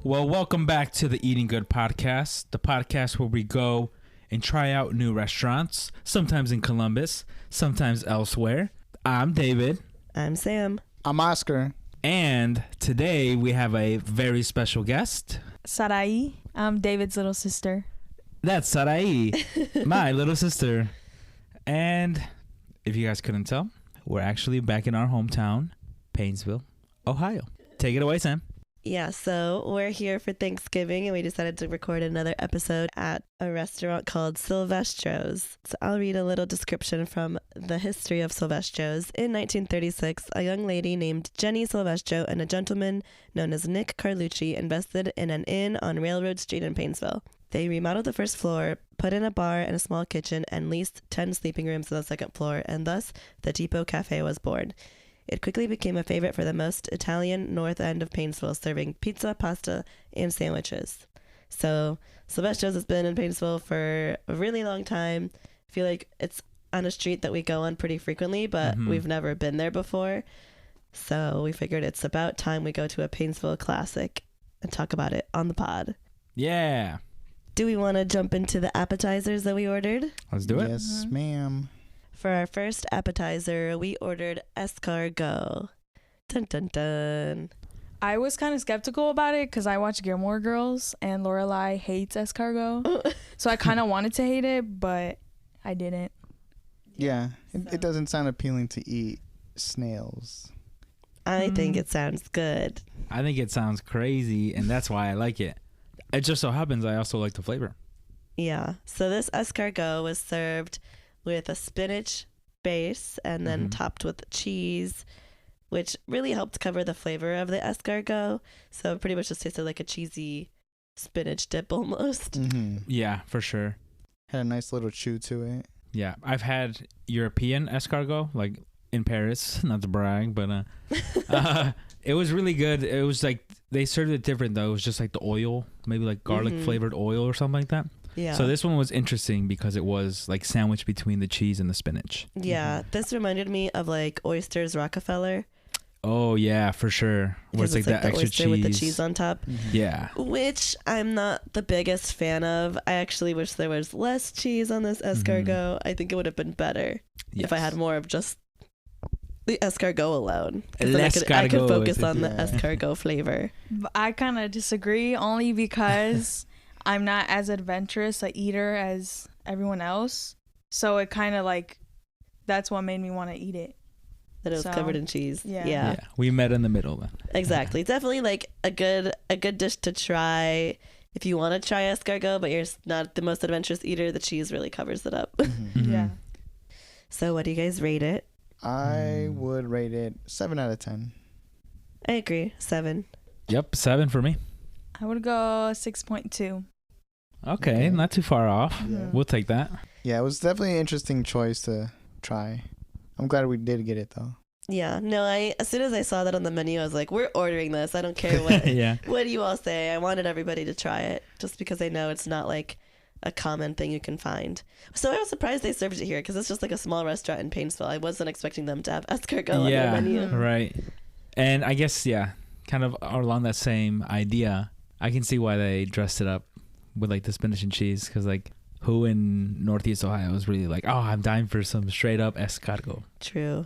Well, welcome back to the Eating Good podcast, the podcast where we go and try out new restaurants, sometimes in Columbus, sometimes elsewhere. I'm David. I'm Sam. I'm Oscar. And today we have a very special guest. Sarai. I'm David's little sister. That's Sarai, my little sister. And if you guys couldn't tell, we're actually back in our hometown, Painesville, Ohio. Take it away, Sam. Yeah, so we're here for Thanksgiving and we decided to record another episode at a restaurant called Sylvestro's. So I'll read a little description from the history of Sylvestro's. In 1936, a young lady named Jenny Sylvestro and a gentleman known as Nick Carlucci invested in an inn on Railroad Street in Painesville. They remodeled the first floor, put in a bar and a small kitchen, and leased 10 sleeping rooms on the second floor, and thus the Depot Cafe was born. It quickly became a favorite for the most Italian north end of Painesville, serving pizza, pasta, and sandwiches. So Sylvestro's has been in Painesville for a really long time. I feel like it's on a street that we go on pretty frequently, but we've never been there before. So we figured it's about time we go to a Painesville classic and talk about it on the pod. Yeah. Do we want to jump into the appetizers that we ordered? Let's do it. Yes, ma'am. For our first appetizer, we ordered escargot. Dun dun dun. I was kind of skeptical about it because I watch Gilmore Girls and Lorelai hates escargot. So I kind of wanted to hate it, but I didn't. Yeah, it doesn't sound appealing to eat snails. I think it sounds good. I think it sounds crazy, and that's why I like it. It just so happens I also like the flavor. Yeah. So this escargot was served with a spinach base and then topped with cheese, which really helped cover the flavor of the escargot. So it pretty much just tasted like a cheesy spinach dip almost. Yeah, for sure. Had a nice little chew to it. Yeah, I've had European escargot, like in Paris, not to brag, but it was really good. It was like, they served it different though. It was just like the oil, maybe like garlic flavored oil or something like that. Yeah. So this one was interesting because it was like sandwiched between the cheese and the spinach. Yeah. This reminded me of like Oysters Rockefeller. Oh yeah, for sure. Where it's like that the extra oyster cheese with the cheese on top. Yeah. Which I'm not the biggest fan of. I actually wish there was less cheese on this escargot. I think it would have been better if I had more of just the escargot alone. Then I could focus on the escargot flavor. I kind of disagree only because I'm not as adventurous a eater as everyone else. So it kind of like, that's what made me want to eat it. That it was covered in cheese. Yeah. We met in the middle then. Exactly. Definitely like a good dish to try if you want to try escargot, but you're not the most adventurous eater. The cheese really covers it up. Yeah. So what do you guys rate it? I would rate it 7 out of 10. I agree. 7. Yep, 7 for me. I would go 6.2. Okay, not too far off. Yeah. We'll take that. Yeah, it was definitely an interesting choice to try. I'm glad we did get it though. Yeah. No, as soon as I saw that on the menu, I was like, we're ordering this. I don't care what what do you all say. I wanted everybody to try it just because I know it's not like a common thing you can find. So I was surprised they served it here because it's just like a small restaurant in Painesville. I wasn't expecting them to have escargot on their menu. Right. And I guess, kind of along that same idea, I can see why they dressed it up with like the spinach and cheese because like who in Northeast Ohio is really like, oh, I'm dying for some straight up escargot. True.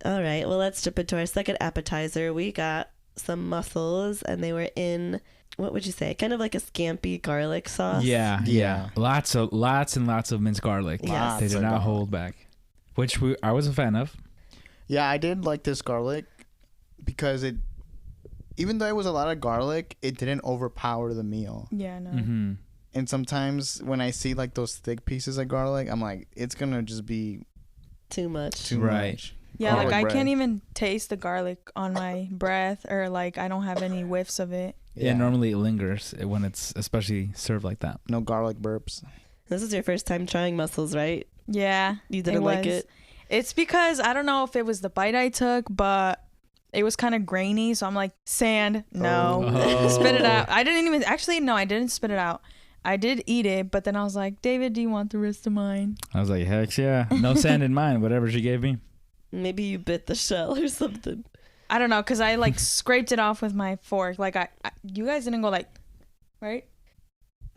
All right. Well, let's jump into our second appetizer. We got some mussels and they were in, what would you say? Kind of like a scampi garlic sauce. Yeah. Lots and lots of minced garlic. Yes. They did not hold back, which I was a fan of. Yeah, I did like this garlic because even though it was a lot of garlic, it didn't overpower the meal. Yeah, no. And sometimes when I see like those thick pieces of garlic, I'm like, it's gonna just be too much. Much. Yeah, Garlic like I bread. can't even taste the garlic on my breath or like I don't have any whiffs of it. Yeah, normally it lingers when it's especially served like that. No garlic burps. This is your first time trying mussels, right? Yeah. You didn't like it? It's because I don't know if it was the bite I took, but it was kind of grainy. So I'm like, sand, no. Spit it out. I didn't spit it out. I did eat it, but then I was like, David, do you want the rest of mine? I was like, heck yeah. No sand in mine, whatever she gave me. Maybe you bit the shell or something. I don't know, because I like scraped it off with my fork. Like you guys didn't go like, right?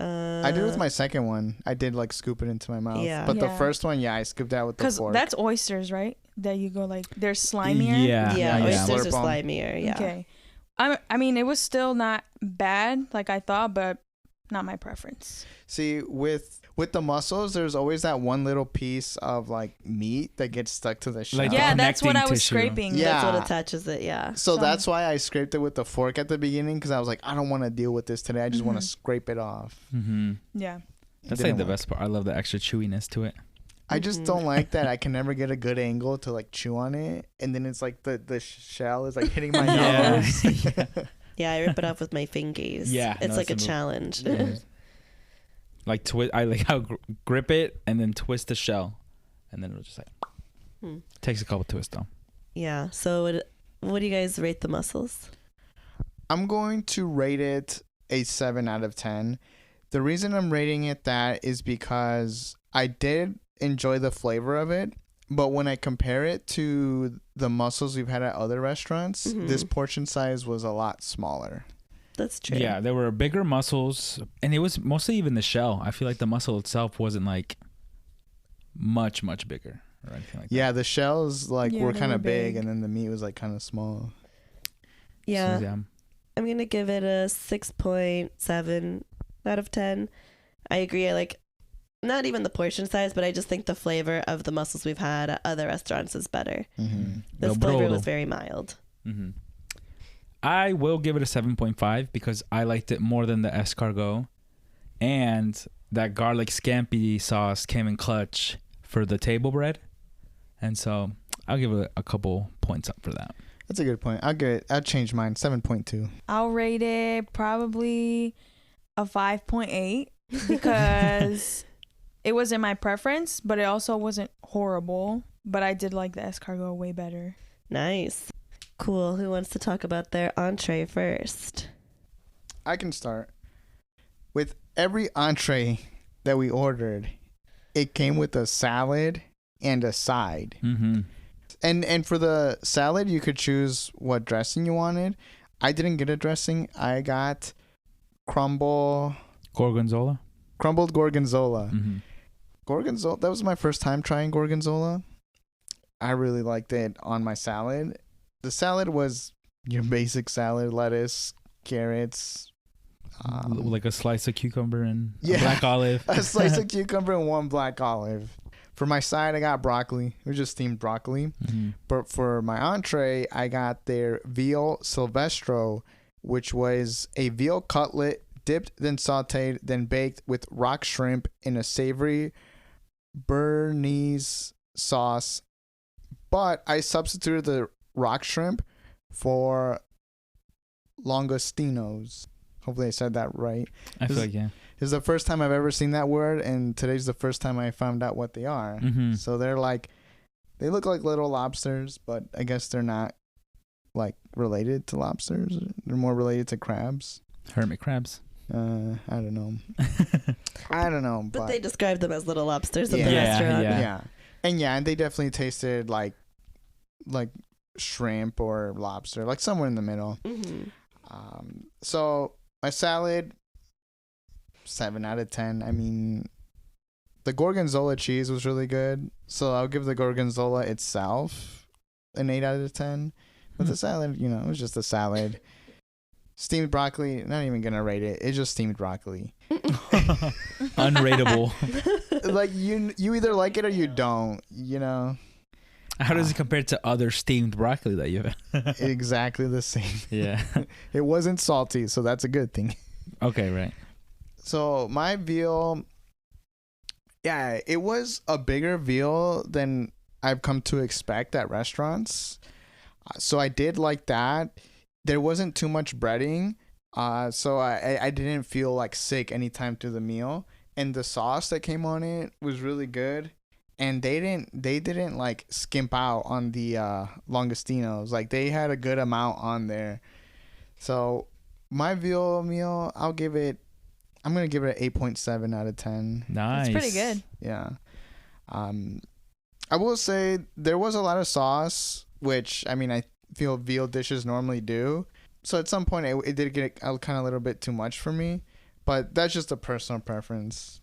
I did it with my second one. I did like scoop it into my mouth. Yeah. But the first one, I scooped out with the fork. Because that's oysters, right? That you go like, they're slimier. Yeah, oysters are Slurp 'em. slimier. Yeah. Okay. I mean, it was still not bad like I thought, but not my preference. See, with the mussels, there's always that one little piece of like meat that gets stuck to the shell. Like, Yeah, that's what I connecting was tissue. scraping. Yeah. That's what attaches it. Yeah. So that's why I scraped it with the fork at the beginning, because I was like, I don't want to deal with this today. I just want to scrape it off. Mm-hmm. Yeah. That's Didn't like the work. best part. I love the extra chewiness to it. I just don't like that I can never get a good angle to like chew on it, and then it's like the shell is like hitting my Yeah. nose. Yeah, I rip it off with my fingers. Yeah, It's no, like a that's a move. challenge. Yeah. Like twist. I like how grip it and then twist the shell, and then it'll just like takes a couple twists though. Yeah. So what do you guys rate the mussels? I'm going to rate it a 7 out of 10. The reason I'm rating it that is because I did enjoy the flavor of it, but when I compare it to the mussels we've had at other restaurants, this portion size was a lot smaller. That's true. Yeah, there were bigger mussels, and it was mostly even the shell. I feel like the mussel itself wasn't like much bigger or anything like that. Yeah, the shells like Yeah, were they kind were of big, big. and then the meat was like kind of small. Yeah. So, yeah. I'm going to give it a 6.7 out of 10. I agree. I like not even the portion size, but I just think the flavor of the mussels we've had at other restaurants is better. Mm-hmm. The El flavor brodo. was very mild. Mm-hmm. I will give it a 7.5 because I liked it more than the escargot, and that garlic scampi sauce came in clutch for the table bread, and so I'll give it a couple points up for that. That's a good point. I'll change mine. 7.2. I'll rate it probably a 5.8 because it wasn't my preference, but it also wasn't horrible. But I did like the escargot way better. Nice. Cool. Who wants to talk about their entree first? I can start. With every entree that we ordered, it came with a salad and a side. Mm-hmm. And for the salad, you could choose what dressing you wanted. I didn't get a dressing. I got crumbled Gorgonzola. gorgonzola. Mm-hmm. Gorgonzola, that was my first time trying gorgonzola. I really liked it on my salad. The salad was your basic salad, lettuce, carrots. Like a slice of cucumber and a Yeah. black olive. A slice of cucumber and one black olive. For my side, I got broccoli. It was just steamed broccoli. Mm-hmm. But for my entree, I got their veal Sylvestro, which was a veal cutlet dipped, then sauteed, then baked with rock shrimp in a savory Bernese sauce. But I substituted the rock shrimp for langostinos. Hopefully I said that right. I feel like, yeah. This is the first time I've ever seen that word, and today's the first time I found out what they are. Mm-hmm. So they look like little lobsters, but I guess they're not like related to lobsters. They're more related to crabs. Hermit crabs. I don't know. I don't know. But they described them as little lobsters at the Yeah, restaurant. yeah. And they definitely tasted like shrimp or lobster, like somewhere in the middle. Mm-hmm. So my salad, 7 out of 10. I mean, the gorgonzola cheese was really good, so I'll give the gorgonzola itself an 8 out of 10. But the salad, it was just a salad. Steamed broccoli, not even gonna rate it. It's just steamed broccoli. Unrateable. Like you either like it or you don't. How does it compare to other steamed broccoli that you've had? Exactly the same. Yeah. It wasn't salty, so that's a good thing. Okay, right. So my veal, yeah, it was a bigger veal than I've come to expect at restaurants. So I did like that. There wasn't too much breading, so I didn't feel like sick anytime through the meal. And the sauce that came on it was really good. And they didn't like skimp out on the langostinos. Like they had a good amount on there. So my veal meal, I'm gonna give it an 8.7 out of 10. Nice. It's pretty good. Yeah. I will say there was a lot of sauce, which I mean feel veal dishes normally do. So at some point it did get kind of a little bit too much for me, but that's just a personal preference.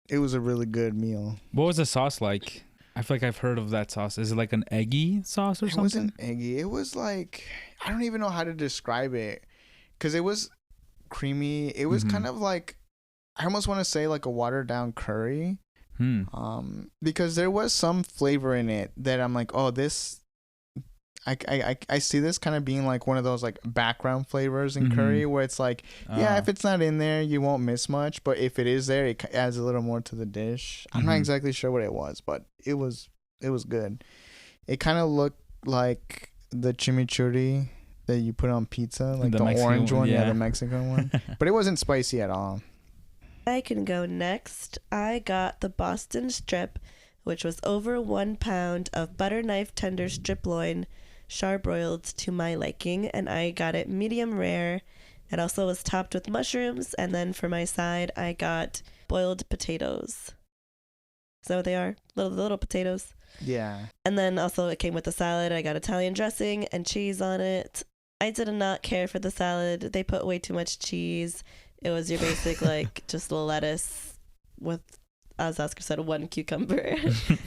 It was a really good meal. What was the sauce like? I feel like I've heard of that sauce. Is it like an eggy sauce or something? It wasn't eggy. It was like, I don't even know how to describe it, because it was creamy. It was kind of like, I almost want to say like a watered down curry. Because there was some flavor in it that I'm like, oh, this, I see this kind of being like one of those like background flavors in curry, where it's like, yeah, if it's not in there, you won't miss much, but if it is there, it adds a little more to the dish. I'm not exactly sure what it was, but it was good. It kind of looked like the chimichurri that you put on pizza, like the orange one, the Mexican one, but it wasn't spicy at all. I can go next. I got the Boston strip, which was over 1 pound of butter knife tender strip loin, charbroiled to my liking, and I got it medium rare. It also was topped with mushrooms, and then for my side, I got boiled potatoes. Is that what they are? Little potatoes. Yeah. And then also it came with the salad. I got Italian dressing and cheese on it. I did not care for the salad. They put way too much cheese. It was your basic, like, just lettuce with, as Oscar said, 1 cucumber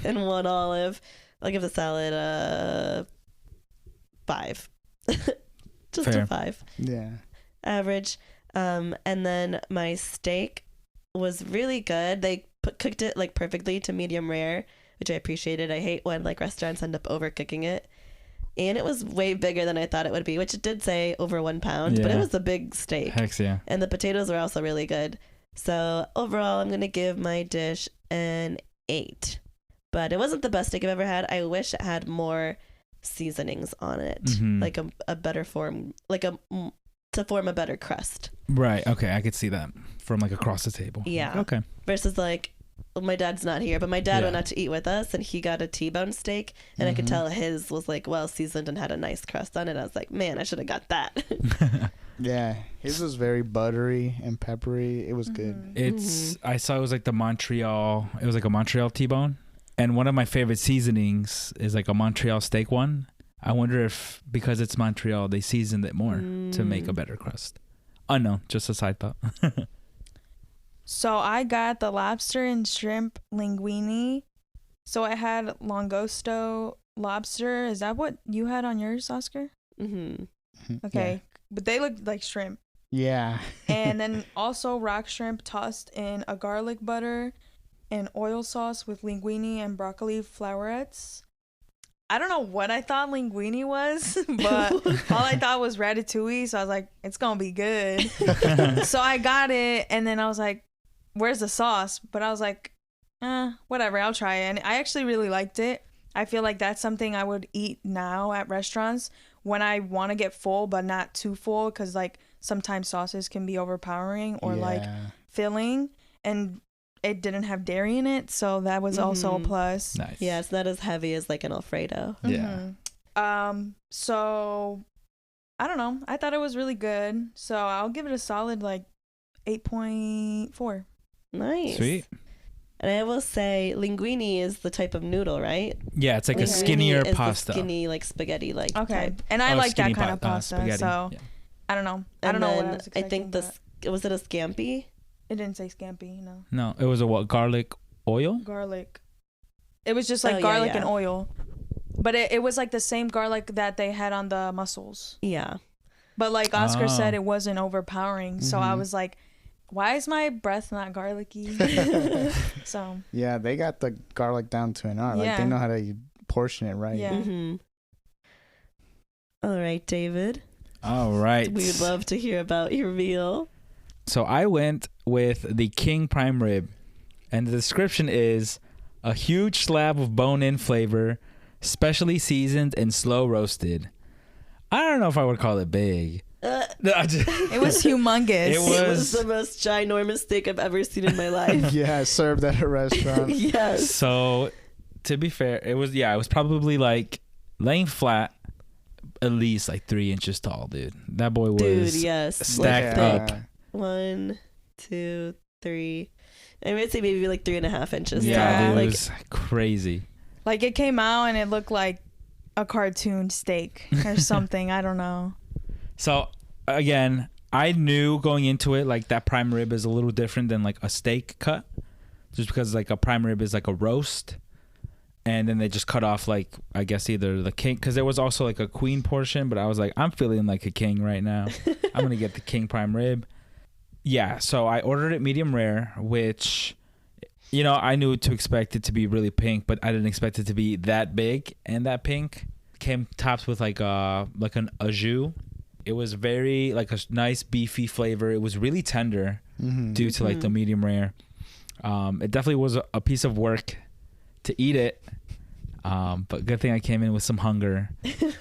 and 1 olive. I'll give the salad 5. Just Fair. a 5. Yeah. Average. And then my steak was really good. They cooked it, like, perfectly to medium rare, which I appreciated. I hate when, like, restaurants end up overcooking it. And it was way bigger than I thought it would be, which it did say over 1 pound, but it was a big steak. Heck yeah. And the potatoes were also really good. So overall, I'm going to give my dish an 8. But it wasn't the best steak I've ever had. I wish it had more seasonings on it, like a better form, to form a better crust. Right. Okay. I could see that from like across the table. Yeah. Okay. Versus like, well, my dad's not here, but my dad went out to eat with us and he got a T-bone steak and I could tell his was like well seasoned and had a nice crust on it. I was like, man, I should have got that. Yeah, his was very buttery and peppery. It was good. It's I saw it was like the Montreal. It was like a Montreal T-bone, and one of my favorite seasonings is like a Montreal steak one. I wonder if because it's Montreal, they seasoned it more to make a better crust. Unknown, just a side thought. So I got the lobster and shrimp linguine. So I had langosto lobster. Is that what you had on yours, Oscar? Okay. Yeah. But they looked like shrimp. Yeah. And then also rock shrimp tossed in a garlic butter and oil sauce with linguine and broccoli flowerets. I don't know what I thought linguine was, but all I thought was ratatouille. So I was like, it's going to be good. So I got it. And then I was like, where's the sauce? But I was like, whatever, I'll try it. And I actually really liked it. I feel like that's something I would eat now at restaurants when I want to get full, but not too full. Because like sometimes sauces can be overpowering or like filling. And it didn't have dairy in it, so that was also a plus. Nice. Yeah, it's not as heavy as like an Alfredo. Yeah. So I don't know. I thought it was really good. So I'll give it a solid like 8.4. Nice. Sweet. And I will say linguine is the type of noodle, right? Yeah, it's like a Linguine skinnier is pasta. The skinny, like spaghetti like type. And I like that kind of pasta. Spaghetti. So Yeah. I don't know. And I don't know what I then was expecting. I think was it a scampi? It didn't say scampi, no. No, it was a what? Garlic oil? Garlic. It was just like garlic and oil. But it was like the same garlic that they had on the mussels. Yeah. But like Oscar said, it wasn't overpowering. So I was like, why is my breath not garlicky? So. Yeah, they got the garlic down to an art. Like they know how to portion it right. Yeah. All right, David. All right. We would love to hear about your meal. So I went with the king prime rib, and the description is a huge slab of bone-in flavor, specially seasoned and slow roasted. I don't know if I would call it big. It was humongous. It was the most ginormous steak I've ever seen in my life. Yeah, served at a restaurant. Yes. So to be fair, it was probably like laying flat, at least like 3 inches tall, dude. That boy was stacked up. 1, 2, 3. I would say maybe like 3.5 inches. Yeah, tall. dude, like, it was crazy. Like it came out and it looked like a cartoon steak or something. I don't know. So again, I knew going into it like that prime rib is a little different than like a steak cut, just because like a prime rib is like a roast, and then they just cut off like I guess either the king, because there was also like a queen portion, but I was like, I'm feeling like a king right now. I'm gonna get the king prime rib. Yeah, so I ordered it medium rare, which, you know, I knew to expect it to be really pink, but I didn't expect it to be that big and that pink. Came topped with like an au jus. It was very like a nice beefy flavor. It was really tender due to like the medium rare. It definitely was a piece of work to eat it, but good thing I came in with some hunger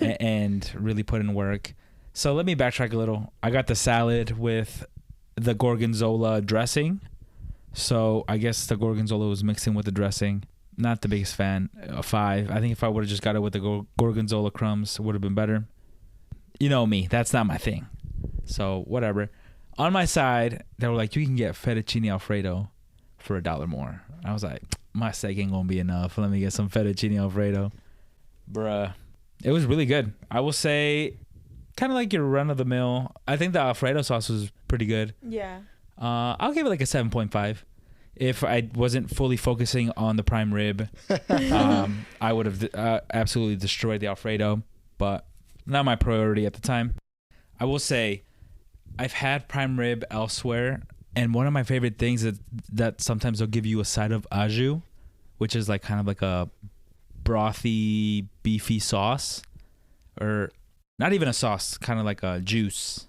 and really put in work. So let me backtrack a little. I got the salad with the gorgonzola dressing. So I guess the gorgonzola was mixed in with the dressing. Not the biggest fan. 5. I think if I would have just got it with the gorgonzola crumbs, it would have been better. You know me, that's not my thing. So whatever. On my side, they were like, you can get fettuccine Alfredo for $1 more. I was like, my steak ain't gonna be enough. Let me get some fettuccine Alfredo. Bruh. It was really good. I will say, kind of like your run of the mill. I think the Alfredo sauce was pretty good. Yeah. I'll give it like a 7.5. If I wasn't fully focusing on the prime rib, I would have absolutely destroyed the Alfredo, but not my priority at the time. I will say I've had prime rib elsewhere, and one of my favorite things is that sometimes they'll give you a side of au jus, which is like kind of like a brothy, beefy sauce, or not even a sauce, kind of like a juice.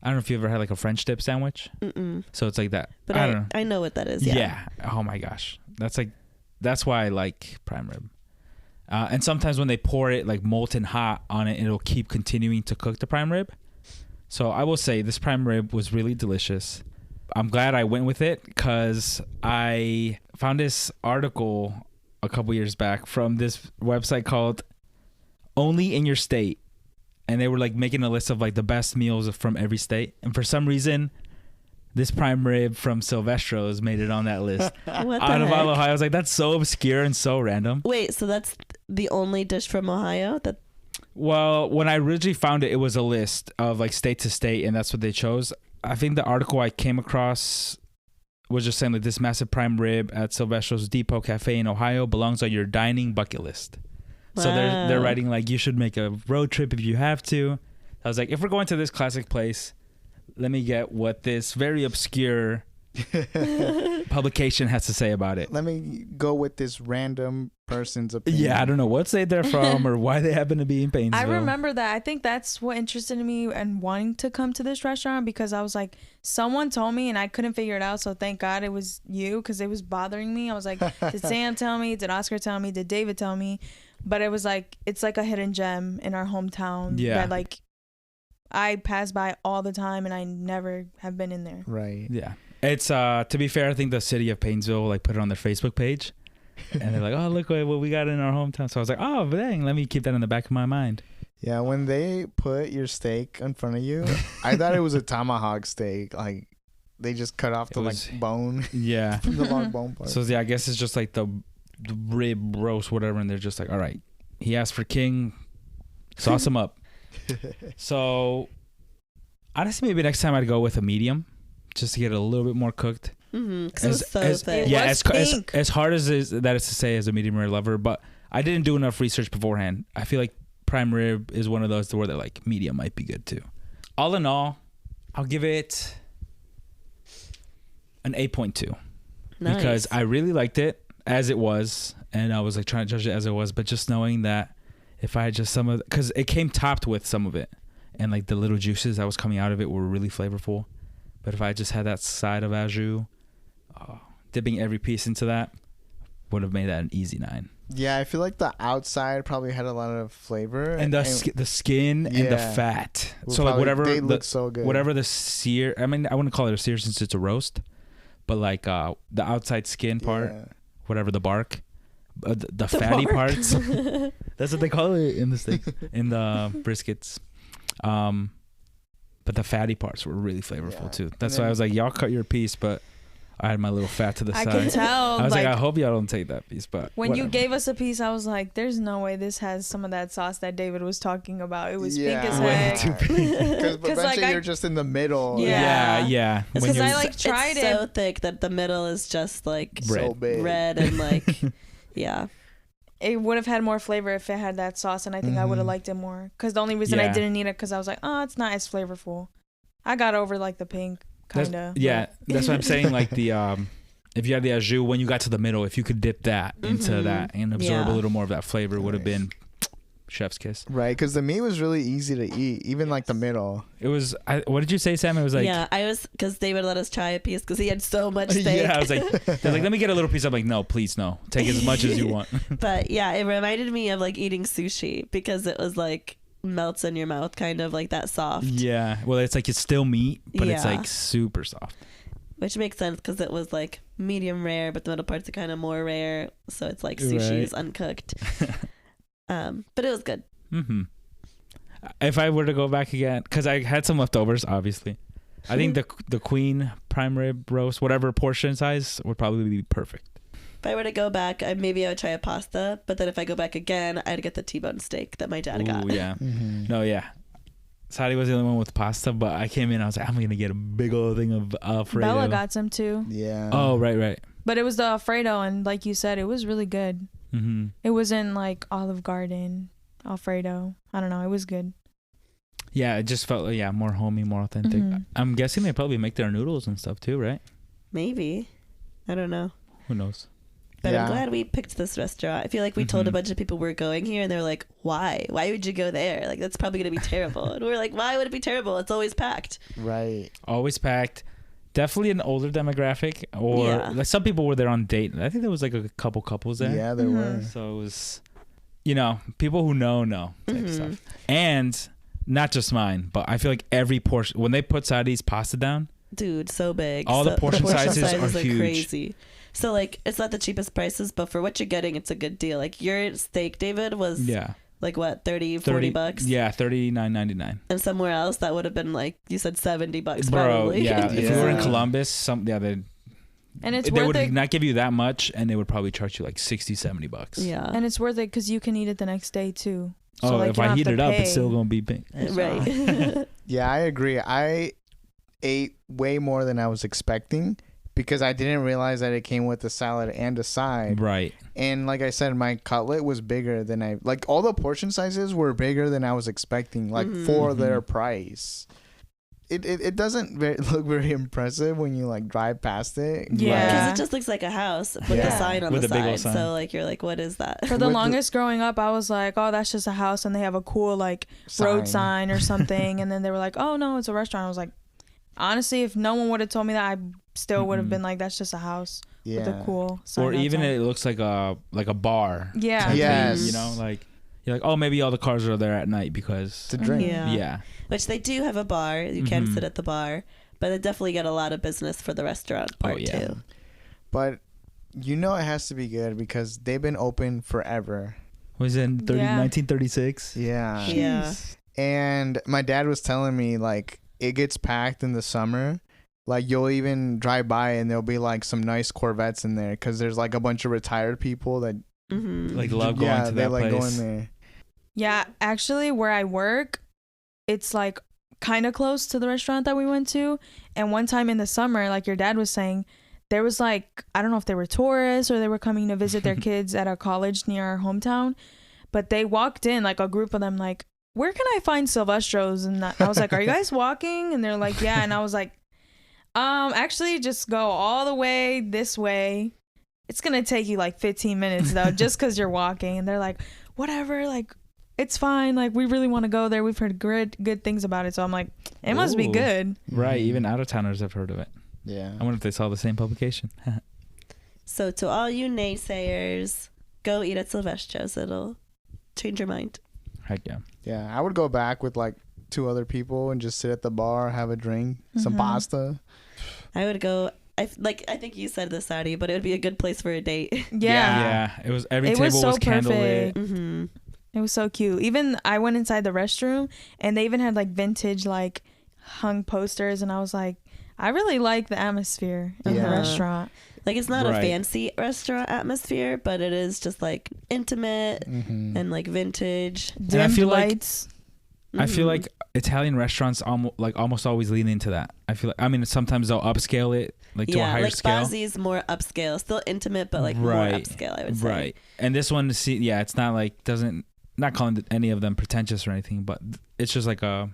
I don't know if you ever had like a French dip sandwich. Mm-mm. So it's like that. But I don't know. I know what that is. Yeah. Oh my gosh. That's why I like prime rib. And sometimes when they pour it like molten hot on it, it'll keep continuing to cook the prime rib. So I will say this prime rib was really delicious. I'm glad I went with it because I found this article a couple years back from this website called Only in Your State. And they were like making a list of like the best meals from every state. And for some reason, this prime rib from Sylvestro's made it on that list. What Out the of all heck? Ohio. I was like, that's so obscure and so random. Wait, so that's the only dish from Ohio? Well, when I originally found it, it was a list of like state to state, and that's what they chose. I think the article I came across was just saying like this massive prime rib at Sylvestro's Depot Cafe in Ohio belongs on your dining bucket list. So they're writing like you should make a road trip if you have to. I was like, if we're going to this classic place, let me get what this very obscure publication has to say about it. Let me go with this random person's opinion. Yeah, I don't know what state they're from or why they happen to be in Painesville. I remember that. I think that's what interested me and wanting to come to this restaurant, because I was like, someone told me and I couldn't figure it out. So thank God it was you, because it was bothering me. I was like, did Sam tell me? Did Oscar tell me? Did David tell me? But it was like, it's like a hidden gem in our hometown that like I pass by all the time and I never have been in there. Right. Yeah. It's to be fair, I think the city of Painesville like put it on their Facebook page, and they're like, "Oh, look what we got in our hometown." So I was like, "Oh, dang, let me keep that in the back of my mind." Yeah, when they put your steak in front of you, I thought it was a tomahawk steak. Like they just cut off the like bone. Yeah. The long bone part. So yeah, I guess it's just like the rib roast, whatever, and they're just like, "All right, he asked for king, sauce him up." So honestly, maybe next time I'd go with a medium, just to get it a little bit more cooked. Because it was so thick. Yeah, as hard as that is to say as a medium rare lover, but I didn't do enough research beforehand. I feel like prime rib is one of those where they're like medium might be good too. All in all, I'll give it an 8.2 because I really liked it as it was, and I was like trying to judge it as it was, but just knowing that if I had just some of, because it came topped with some of it, and like the little juices that was coming out of it were really flavorful. But if I just had that side of au jus, dipping every piece into that would have made that an easy 9. Yeah, I feel like the outside probably had a lot of flavor, and the skin and the fat. So like whatever they look so good. Whatever the sear. I mean, I wouldn't call it a sear since it's a roast, but like the outside skin part, whatever the bark, the fatty bark. parts. That's what they call it in the steaks, in the briskets. But the fatty parts were really flavorful too. That's why I was like, y'all cut your piece, but I had my little fat to the I side. can tell. I was like, I hope y'all don't take that piece, but when whatever. you gave us a piece, I was like, there's no way this has some of that sauce that David was talking about. It was pink as heck. Because eventually like, you're just in the middle. Yeah. It's because I like tried it's it. so thick that the middle is just like so big. red and like, yeah. It would have had more flavor if it had that sauce, and I think I would have liked it more. Because the only reason I didn't eat it because I was like, oh, it's not as flavorful. I got over like the pink, kind of. Yeah, that's what I'm saying. Like the if you had the au jus, when you got to the middle, if you could dip that into that and absorb a little more of that flavor, would have been chef's kiss. Right, because the meat was really easy to eat, even like the middle. It was. What did you say, Sam? It was like. Yeah, I was because David let us try a piece because he had so much steak. Yeah, I was like, let me get a little piece. I'm like, no, please, no. Take as much as you want. But yeah, it reminded me of like eating sushi because it was like melts in your mouth, kind of like that soft. Yeah, well, it's like it's still meat, but it's Yeah. like super soft. Which makes sense because it was like medium rare, but the middle parts are kind of more rare, so it's like sushi is uncooked. But it was good. Mm-hmm. If I were to go back again, because I had some leftovers, obviously, I think the queen prime rib roast, whatever portion size, would probably be perfect. If I were to go back, maybe I would try a pasta, but then if I go back again, I'd get the T-bone steak that my dad got. Yeah. No, yeah. Sadi was the only one with pasta, but I came in, I was like, I'm going to get a big old thing of Alfredo. Bella got some too. Yeah. Oh, right. But it was the Alfredo, and like you said, it was really good. Mm-hmm. It wasn't like Olive Garden Alfredo. I don't know. It was good. Yeah, it just felt more homey, more authentic. I'm guessing they probably make their noodles and stuff too, right? Maybe. I don't know. Who knows? But I'm glad we picked this restaurant. I feel like we told a bunch of people we're going here, and they're like, why? Why would you go there? Like, that's probably going to be terrible. And we're like, why would it be terrible? It's always packed. Right. Always packed. Definitely an older demographic, or like some people were there on date. I think there was like a couple couples there. Yeah, there were. So it was, people who know type stuff. And not just mine, but I feel like every portion, when they put Sadi's pasta down, dude, so big. All the portion sizes are huge. Crazy. So like, it's not the cheapest prices, but for what you're getting, it's a good deal. Like your steak, David, was like what, 30, 40 bucks? Yeah, $39.99. And somewhere else that would have been like, you said $70 Bro, probably. yeah. If you were in Columbus, they would not give you that much, and they would probably charge you like $60-$70. Yeah. And it's worth it because you can eat it the next day too. So if I heat it up, it's still gonna be pink. Right. Yeah, I agree. I ate way more than I was expecting because I didn't realize that it came with a salad and a side. Right. And like I said, my cutlet was bigger than all the portion sizes were bigger than I was expecting, like for their price. It doesn't look very impressive when you like drive past it. Yeah. Because it just looks like a house with a sign on the side. So like, you're like, what is that? For the longest growing up, I was like, oh, that's just a house, and they have a cool like road sign or something. And then they were like, oh no, it's a restaurant. I was like, honestly, if no one would have told me that, I still would have been like, that's just a house with a cool sign. Or even outside. it looks like a bar. Yeah. Yes. Like you're like, oh, maybe all the cars are there at night because to drink. Yeah. Which they do have a bar. You can sit at the bar, but they definitely get a lot of business for the restaurant part too. But it has to be good because they've been open forever. Was it in 1936? Yeah. Yeah. And my dad was telling me like it gets packed in the summer. Like you'll even drive by and there'll be like some nice Corvettes in there because there's like a bunch of retired people that like love going to that place. Going there. Yeah, actually, where I work, it's like kind of close to the restaurant that we went to. And one time in the summer, like your dad was saying, there was like, I don't know if they were tourists or they were coming to visit their kids at a college near our hometown, but they walked in, like a group of them, like, where can I find Sylvestro's? And I was like, are you guys walking? And they're like, yeah. And I was like, actually just go all the way this way. It's going to take you like 15 minutes though, just because you're walking. And they're like, whatever, like, it's fine. Like, we really want to go there. We've heard good things about it. So I'm like, it must be good. Right. Even out-of-towners have heard of it. Yeah. I wonder if they saw the same publication. So to all you naysayers, go eat at Sylvestro's. It'll change your mind. Heck yeah. Yeah. I would go back with like 2 other people and just sit at the bar, have a drink, some pasta. I would go... I think you said this, Sadi, but it would be a good place for a date. Yeah. It was every table was so candlelit. It was so cute. Even I went inside the restroom and they even had like vintage like hung posters, and I was like, I really like the atmosphere in the Yeah. restaurant. Like, it's not a Right. fancy restaurant atmosphere, but it is just like intimate and like vintage. And I Dimmed feel like- lights. I feel Mhm. like Italian restaurants almost always lean into that. I feel like, I mean, sometimes they'll upscale it like to a higher like scale. Bazzi's more upscale, still intimate, but like more Right. upscale, I would say. Right. And this one, it's not like, not calling any of them pretentious or anything, but it's just like a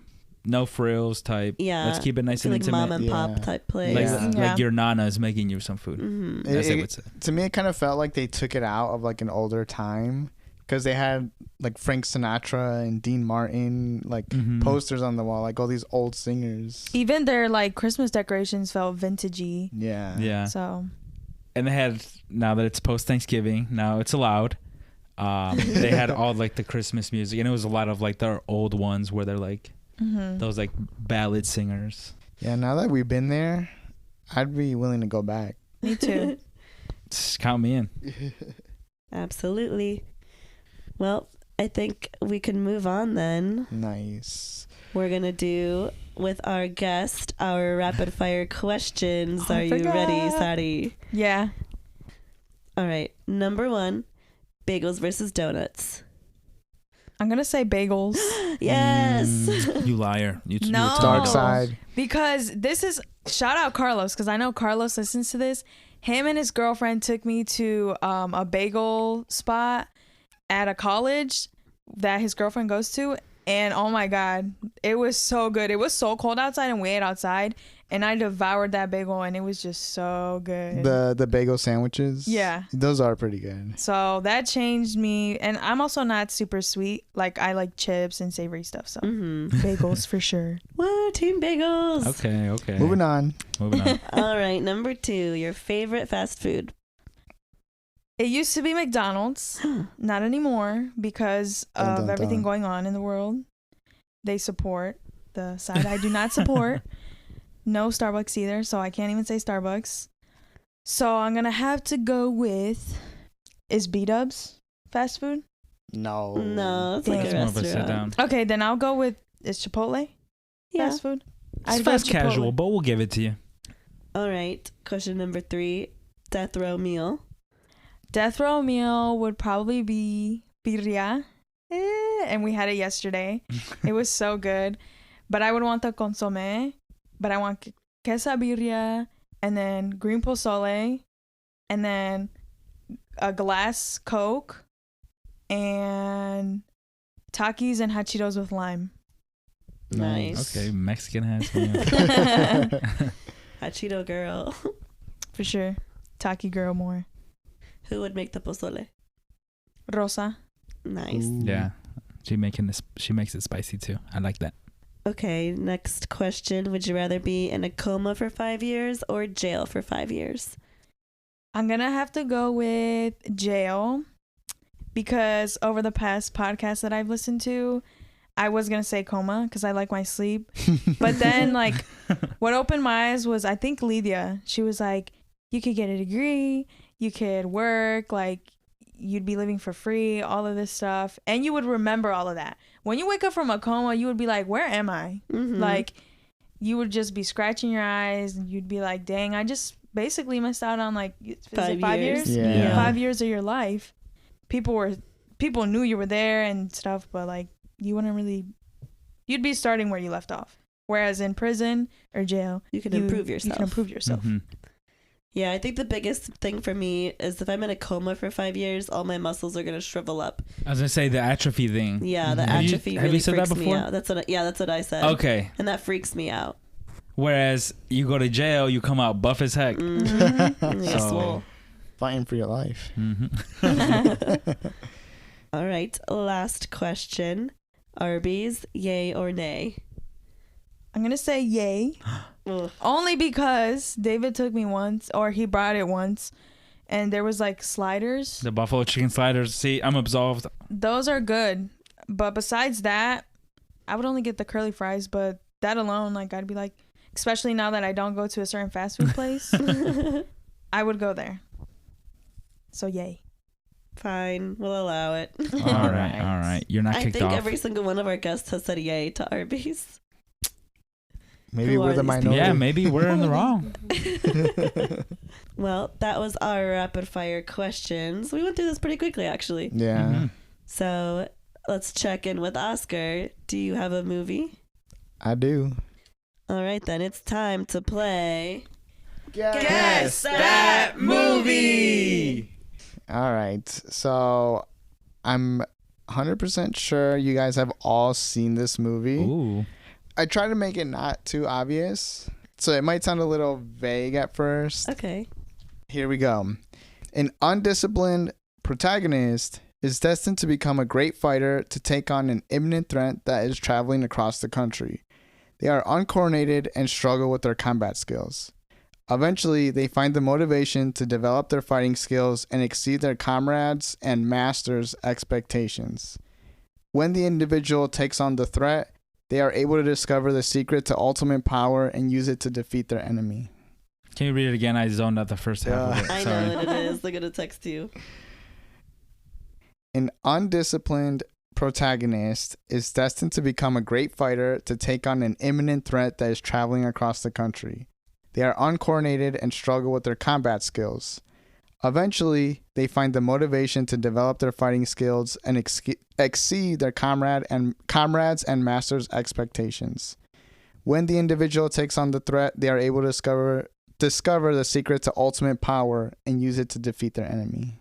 no frills type. Yeah. Let's keep it nice I feel and like intimate. mom and pop Yeah. type place. Like, Yeah. Yeah. like your nana is making you some food. Mhm. As they It- would say. To me, it kind of felt like they took it out of like an older time because they had like Frank Sinatra and Dean Martin like Mhm. posters on the wall, like all these old singers. Even their like Christmas decorations felt vintagey. Yeah. Yeah. So And they had, now that it's post Thanksgiving, now it's allowed. They had all like the Christmas music, and it was a lot of like their old ones where they're like those like ballad singers. Yeah. Now that we've been there, I'd be willing to go back. me too. Just count me in. Absolutely. Well, I think we can move on then. Nice. We're going to do with our guest our rapid fire questions. Oh, I Are you ready, forgot. Sari? Yeah. All right. Number 1, bagels versus donuts. I'm gonna say bagels Yes. You liar. You No. were Dark Oh. side. because this is shout out Carlos because I know Carlos listens to this. Him and his girlfriend took me to a bagel spot at a college that his girlfriend goes to, and oh my god, it was so good. It was so cold outside and we ate outside, and I devoured that bagel and it was just so good. The bagel sandwiches. Yeah. Those are pretty good. So that changed me, and I'm also not super sweet. Like I like chips and savory stuff. So bagels for sure. Whoa, team bagels. Okay. Moving on. Moving on. All right. Number 2, your favorite fast food. It used to be McDonald's, not anymore because Dun, of dun, everything dun. going on in the world. They support the side I do not support. No Starbucks either, so I can't even say Starbucks. So I'm gonna have to go with, is B-Dubs fast food? No. No, it's like Damn. a It's more of a sit restaurant. down. Okay, then I'll go with, is Chipotle Yeah. fast food? It's I'd go fast Chipotle. casual, but we'll give it to you. All right. Question number 3, death row meal. Death row meal would probably be birria. And we had it yesterday. It was so good. But I would want the consomme. But I want quesabirria and then green pozole and then a glass Coke and Takis and hachiros with lime. Nice. Okay, Mexican has me. Hachito girl. For sure. Taki girl more. Who would make the pozole? Rosa. Nice. Ooh. Yeah, she makes it spicy too. I like that. Okay, next question. Would you rather be in a coma for 5 years or jail for 5 years? I'm going to have to go with jail because over the past podcasts that I've listened to, I was going to say coma because I like my sleep. But then, like, what opened my eyes was, I think, Lydia. She was like, you could get a degree, you could work, like, you'd be living for free, all of this stuff. And you would remember all of that. When you wake up from a coma, you would be like, where am I? Mhm. Like, you would just be scraching your eyes and you'd be like, dang, I just basically missed out on, like, is it 5 years? Yeah. 5 years of your life. People knew you were there and stuff, but like you'd be starting where you left off. Whereas in prison or jail, You can improve yourself. You can improve yourself. Mhm. Yeah, I think the biggest thing for me is if I'm in a coma for 5 years, all my muscles are going to shrivel up. I was gonna say the atrophy thing. Yeah, the Have you- atrophy have really you said that freaks me before? out. That's what I said. Okay. And that freaks me out. Whereas you go to jail, you come out buff as heck. Mm-hmm. Yeah, So- swole. Fighting for your life. All right, last question. Arby's, yay or nay? I'm gonna say yay. Ugh. Only because David took me once, or he brought it once, and there was like sliders. The buffalo chicken sliders. See, I'm absolved. Those are good. But besides that, I would only get the curly fries, but that alone, like I'd be like, especially now that I don't go to a certain fast food place, I would go there. So yay. Fine, we'll allow it. All right. You're not I kicked think off. every single one of our guests has said yay to Arby's. Maybe Who we're are the these minority. Yeah, maybe we're in the wrong. Well, that was our rapid fire questions. We went through this pretty quickly, actually. Yeah. Mhm. So let's check in with Oscar. Do you have a movie? I do. All right, then it's time to play. Guess that movie. All right. So I'm 100% sure you guys have all seen this movie. Ooh. I try to make it not too obvious. So it might sound a little vague at first. Okay. Here we go. An undisciplined protagonist is destined to become a great fighter to take on an imminent threat that is traveling across the country. They are uncoordinated and struggle with their combat skills. Eventually, they find the motivation to develop their fighting skills and exceed their comrades' and masters' expectations. When the individual takes on the threat, they are able to discover the secret to ultimate power and use it to defeat their enemy. Can you read it again? I zoned out the first half of it. I Sorry. know what it is. They're going to text you. An undisciplined protagonist is destined to become a great fighter to take on an imminent threat that is traveling across the country. They are uncoordinated and struggle with their combat skills. Eventually, they find the motivation to develop their fighting skills and exceed their comrades and masters' expectations. When the individual takes on the threat, they are able to discover the secret to ultimate power and use it to defeat their enemy.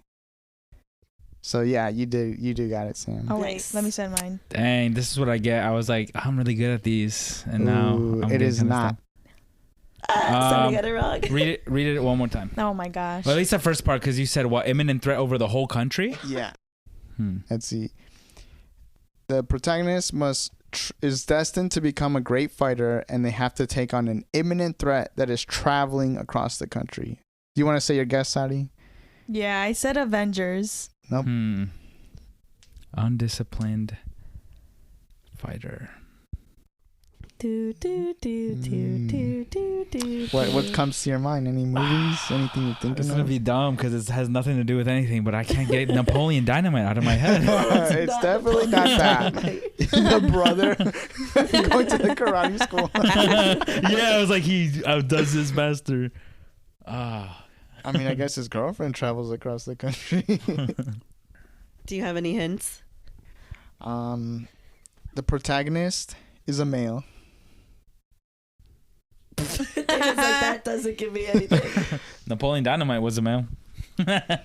So yeah, you do got it, Sam. Oh wait, Nice. let me send mine. Dang, this is what I get. I was like, I'm really good at these, and now Ooh, I'm it getting is kinda not. Somebody got it wrong. Read it one more time. Oh my gosh. Well, at least the first part, because you said what, imminent threat over the whole country. Yeah. Hmm. Let's see. The protagonist is destined to become a great fighter, and they have to take on an imminent threat that is traveling across the country. Do you want to say your guess, Sadi? Yeah, I said Avengers. Nope. Undisciplined fighter. Do, do, do, do, do, do, do, What comes to your mind? Any movies? Anything you're thinking It's of? gonna be dumb because it has nothing to do with anything, but I can't get Napoleon Dynamite out of my head. It's definitely not that. The brother going to the karate school. Yeah, I was like, he outdoes his master. I mean, I guess his girlfriend travels across the country. Do you have any hints? The protagonist is a male. That doesn't give me anything. Napoleon Dynamite was a male.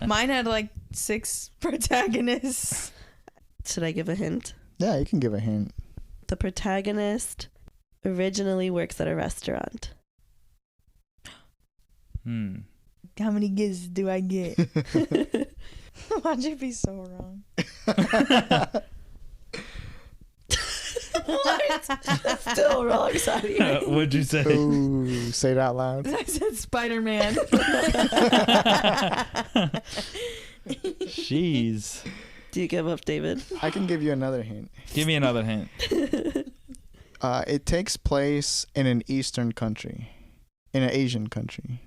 Mine had like 6 protagonists. Should I give a hint? Yeah, you can give a hint. The protagonist originally works at a restaurant. How many guesses do I get? Why'd you be so wrong? What? Still wrong, Sadi. What'd you say? Ooh, say it out loud. I said Spider-Man. Jeez. Do you give up, David? I can give you another hint. Give me another hint. It takes place in an Eastern country, in an Asian country.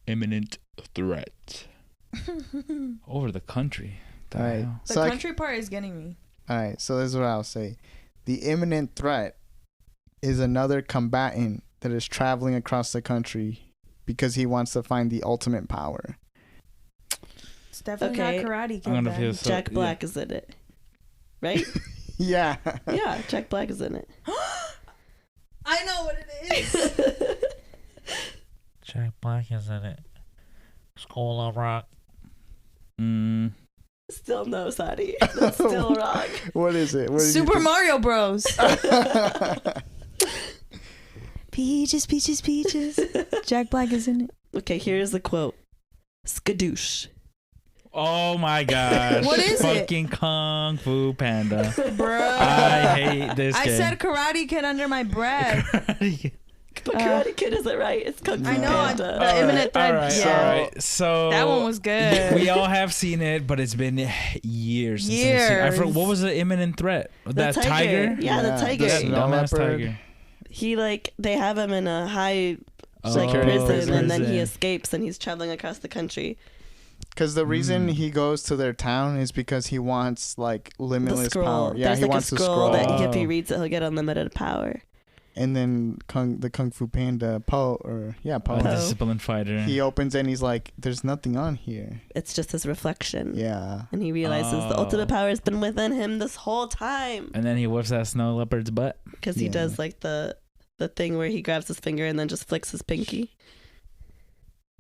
Imminent threat. Over the country. All right. The So country part is getting me. all right. So this is what I'll say. The imminent threat is another combatant that is traveling across the country because he wants to find the ultimate power. It's definitely Okay. not Karate Kid. I'm gonna then. feel so. Jack Black is in it. Right? Yeah. Yeah, Jack Black is in it. I know what it is. Jack Black is in it. School of Rock. Still no, Sadi. That's still wrong. What is it? What did you Super think? Mario Bros. Peaches, peaches, peaches. Jack Black is in it. Okay, here's the quote. Skadoosh. Oh my gosh. What is it? Fucking Kung Fu Panda. Bro. I hate this I game. said Karate Kid under my breath. But Karate Kid isn't right. It's Kung Fu I know. Panda. The imminent threat. All right, Yeah. all right. So That one was good. We all have seen it, but it's been years since I've seen it. I forgot, what was the imminent threat? That tiger? Yeah, the tiger. That Snow dumbass leopard. tiger. He they have him in a high Security prison, and then he prison. escapes and he's traveling across the country. Because the reason he goes to their town is because he wants like The limitless scroll. power. Yeah, There's he like wants a the scroll scroll. that if he Oh. reads it, he'll get unlimited power. And then the Kung Fu Panda, Po. A disciplined fighter. He opens and he's like, there's nothing on here. It's just his reflection. Yeah. And he realizes the ultimate power has been within him this whole time. And then he whips that snow leopard's butt. Because he does like the thing where he grabs his finger and then just flicks his pinky.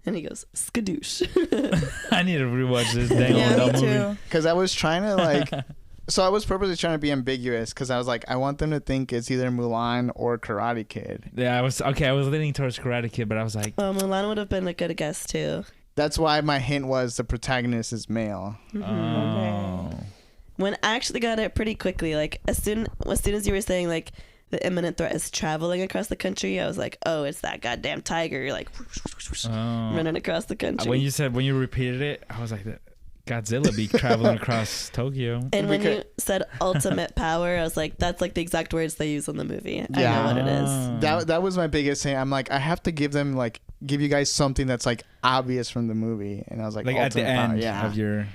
And he goes, skadoosh. I need to rewatch this dang Yeah, me movie. too. Because I was trying to like... So I was purposely trying to be ambiguous because I was like, I want them to think it's either Mulan or Karate Kid. Yeah, I was leaning towards Karate Kid, but I was like, Mulan would have been a good guess too. That's why my hint was the protagonist is male. Okay. When I actually got it pretty quickly, like as soon as you were saying like the imminent threat is traveling across the country, I was like, oh, it's that goddamn tiger, like running across the country. When you repeated it, I was like, Godzilla be traveling across Tokyo. And when you said ultimate power, I was like, that's like the exact words they use in the movie. I know what it is. That was my biggest thing. I'm like, I have to give you guys something that's like obvious from the movie. And I was like at the end power. of your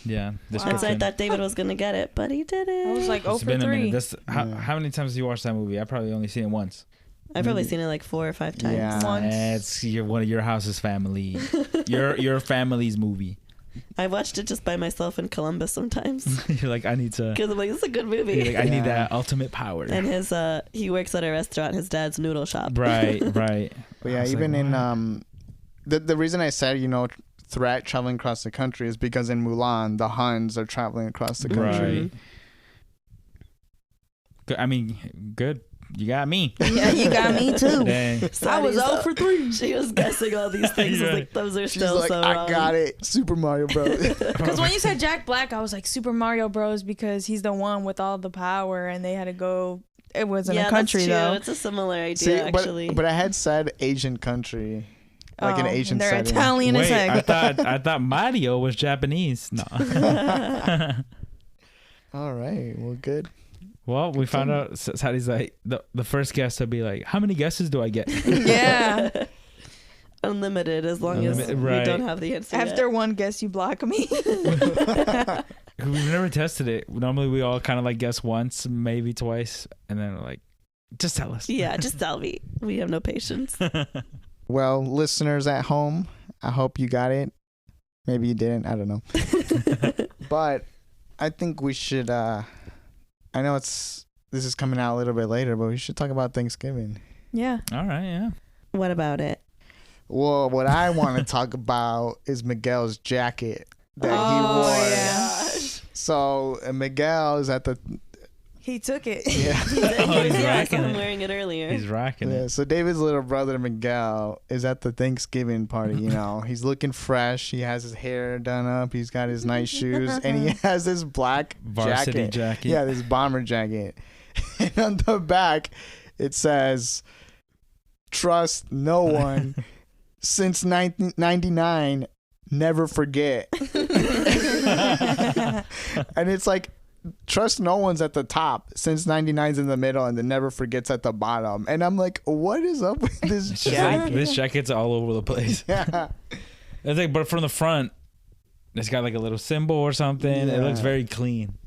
description. I thought David was gonna get it, but he didn't. I was like, It's been a minute. How many times have you watched that movie? I probably only seen it once. I've probably seen it like 4 or 5 times. Yeah. Once. It's one of your house's family. your family's movie. I watched it just by myself in Columbus sometimes. You're like, I need to. Because I'm like, this is a good movie. You're like, I need that ultimate power. And he works at a restaurant, his dad's noodle shop. Right. But yeah, even in the reason I said, threat traveling across the country is because in Mulan, the Huns are traveling across the country. Right. Good. I mean, good. You got me. Yeah, you got me too. I was 0 for 3. She was guessing all these things. I was like, those are still like, so I wrong. got it. Super Mario Bros. Because when you said Jack Black, I was like Super Mario Bros. Because he's the one with all the power, and they had to go. It wasn't a country that's true. though. It's a similar idea, actually. But I had said Asian country, like an Asian they're setting. Italian as heck. I thought Mario was Japanese. No. All right. Well, good. Well, we found out Sadi's like the first guest to be like, how many guesses do I get? Yeah. Unlimited, as long as we don't have the answer After yet. one guess, you block me. We've never tested it. Normally, we all kind of like guess once, maybe twice, and then we're like, just tell us. Yeah, just tell me. We have no patience. Well, listeners at home, I hope you got it. Maybe you didn't. I don't know. But I think we should... I know this is coming out a little bit later, but we should talk about Thanksgiving. Yeah. All right, yeah. What about it? Well, what I want to talk about is Miguel's jacket that he wore. Yeah. So Miguel is at the... He took it. Yeah. I saw him wearing it earlier. He's rocking it. So David's little brother Miguel is at the Thanksgiving party. He's looking fresh. He has his hair done up. He's got his nice shoes, and he has this black Varsity jacket. Yeah, this bomber jacket. And on the back, it says, "Trust no one. Since 1999, never forget." And it's like, trust no one's at the top, since 99's in the middle, and then never forgets at the bottom. And I'm like, what is up with this It's just jacket? like, this jacket's all over the place. Yeah. It's like, but from the front, it's got like a little symbol or something. Yeah. It looks very clean.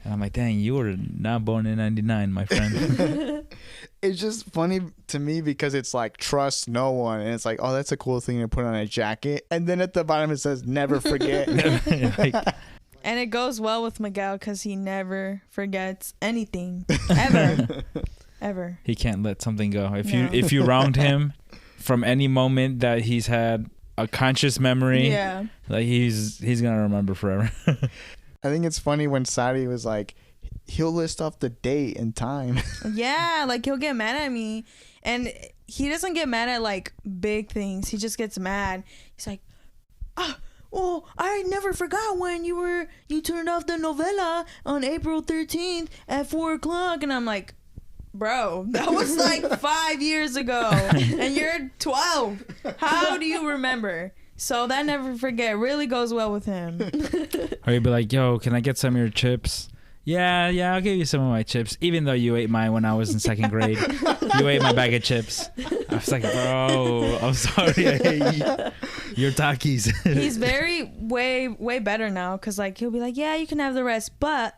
And I'm like, dang, you were not born in 99, my friend. It's just funny to me because it's like, trust no one. And it's like, oh, that's a cool thing to put on a jacket. And then at the bottom it says, never forget. Like, And it goes well with Miguel because he never forgets anything. Ever. Ever. he can't let something go. If you wronged him from any moment that he's had a conscious memory, Yeah. like he's gonna remember forever. I think it's funny when Sarai was like, he'll list off the date and time. Yeah, like he'll get mad at me, and he doesn't get mad at like big things. He just gets mad. He's like, well, I never forgot when you turned off the novela on April 13th at 4:00, and I'm like, bro, that was like 5 years ago, and you're 12. How do you remember? So that never forget really goes well with him. Or you'd be like, yo, can I get some of your chips? Yeah, I'll give you some of my chips. Even though you ate mine when I was in second grade. You ate my bag of chips. I was like, bro, I'm sorry. I hate your Takis. He's way better now because like he'll be like, yeah, you can have the rest, but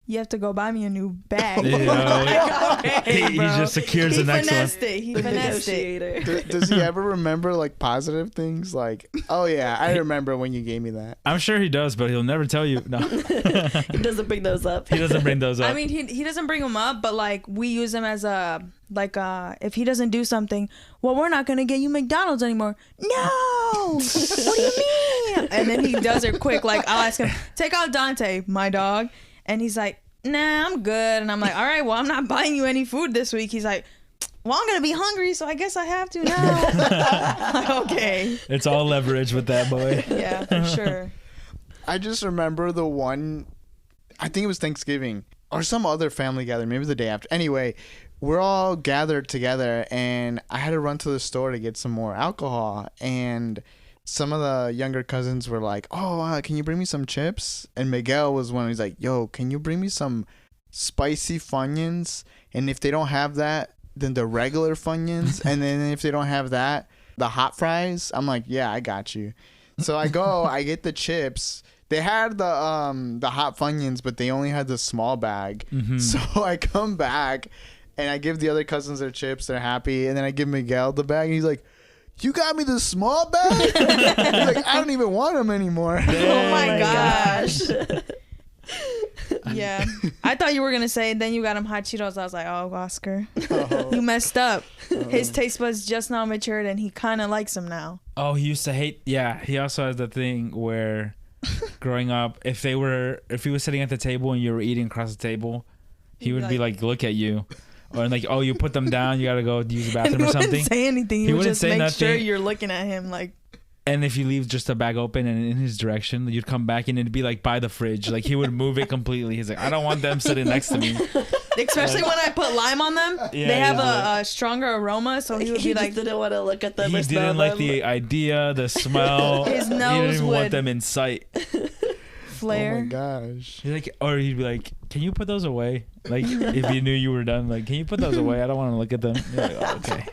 you have to go buy me a new bag. Yeah. Okay, He bro. just secures the next one. He finessed it. Does he ever remember like positive things? Like, oh yeah, I remember when you gave me that. I'm sure he does, but he'll never tell you. No, He doesn't bring those up. he doesn't bring those up. I mean, he doesn't bring them up, but like we use them as a if he doesn't do something, well, we're not gonna get you McDonald's anymore. No, what do you mean? And then he does it quick. Like I'll ask him, take out Dante, my dog, and he's like, nah, I'm good. And I'm like, all right, well, I'm not buying you any food this week. He's like, well, I'm gonna be hungry, so I guess I have to now. Okay. It's all leverage with that boy. Yeah, for sure. I just remember the one, I think it was Thanksgiving or some other family gathering, maybe the day after. Anyway, we're all gathered together and I had to run to the store to get some more alcohol. And some of the younger cousins were like, oh, can you bring me some chips? And Miguel was one who's like, yo, can you bring me some spicy Funyuns? And if they don't have that, then the regular Funyuns. And then if they don't have that, the hot fries. I'm like, yeah, I got you. So I go, I get the chips. They had the hot Funyuns, but they only had the small bag. Mm-hmm. So I come back and I give the other cousins their chips. They're happy. And then I give Miguel the bag. And he's like, you got me the small bag? He's like, I don't even want them anymore. Oh my gosh. Yeah. I thought you were going to say, then you got him hot Cheetos. I was like, oh, Oscar. Oh. You messed up. His taste buds just now matured and he kind of likes them now. Oh, he used to hate. Yeah, he also has the thing where growing up, if he was sitting at the table and you were eating across the table, he would be like, look at you. Or like, oh, you put them down, you gotta go use the bathroom or something. He wouldn't say anything. He would wouldn't just say make nothing. sure you're looking at him like. And if you leave just a bag open and in his direction, you'd come back and it'd be like by the fridge. Like he would move it completely. He's like, I don't want them sitting next to me. Especially when I put lime on them. Yeah, they have a stronger aroma, so he would He be just like, didn't want to look at them He or smell didn't like them. the idea, the smell. His He didn't nose even want would- them in sight. flare. Oh my gosh. He's like, or he'd be like, can you put those away? Like if you knew you were done, like, can you put those away? I don't want to look at them. You're like, oh, okay.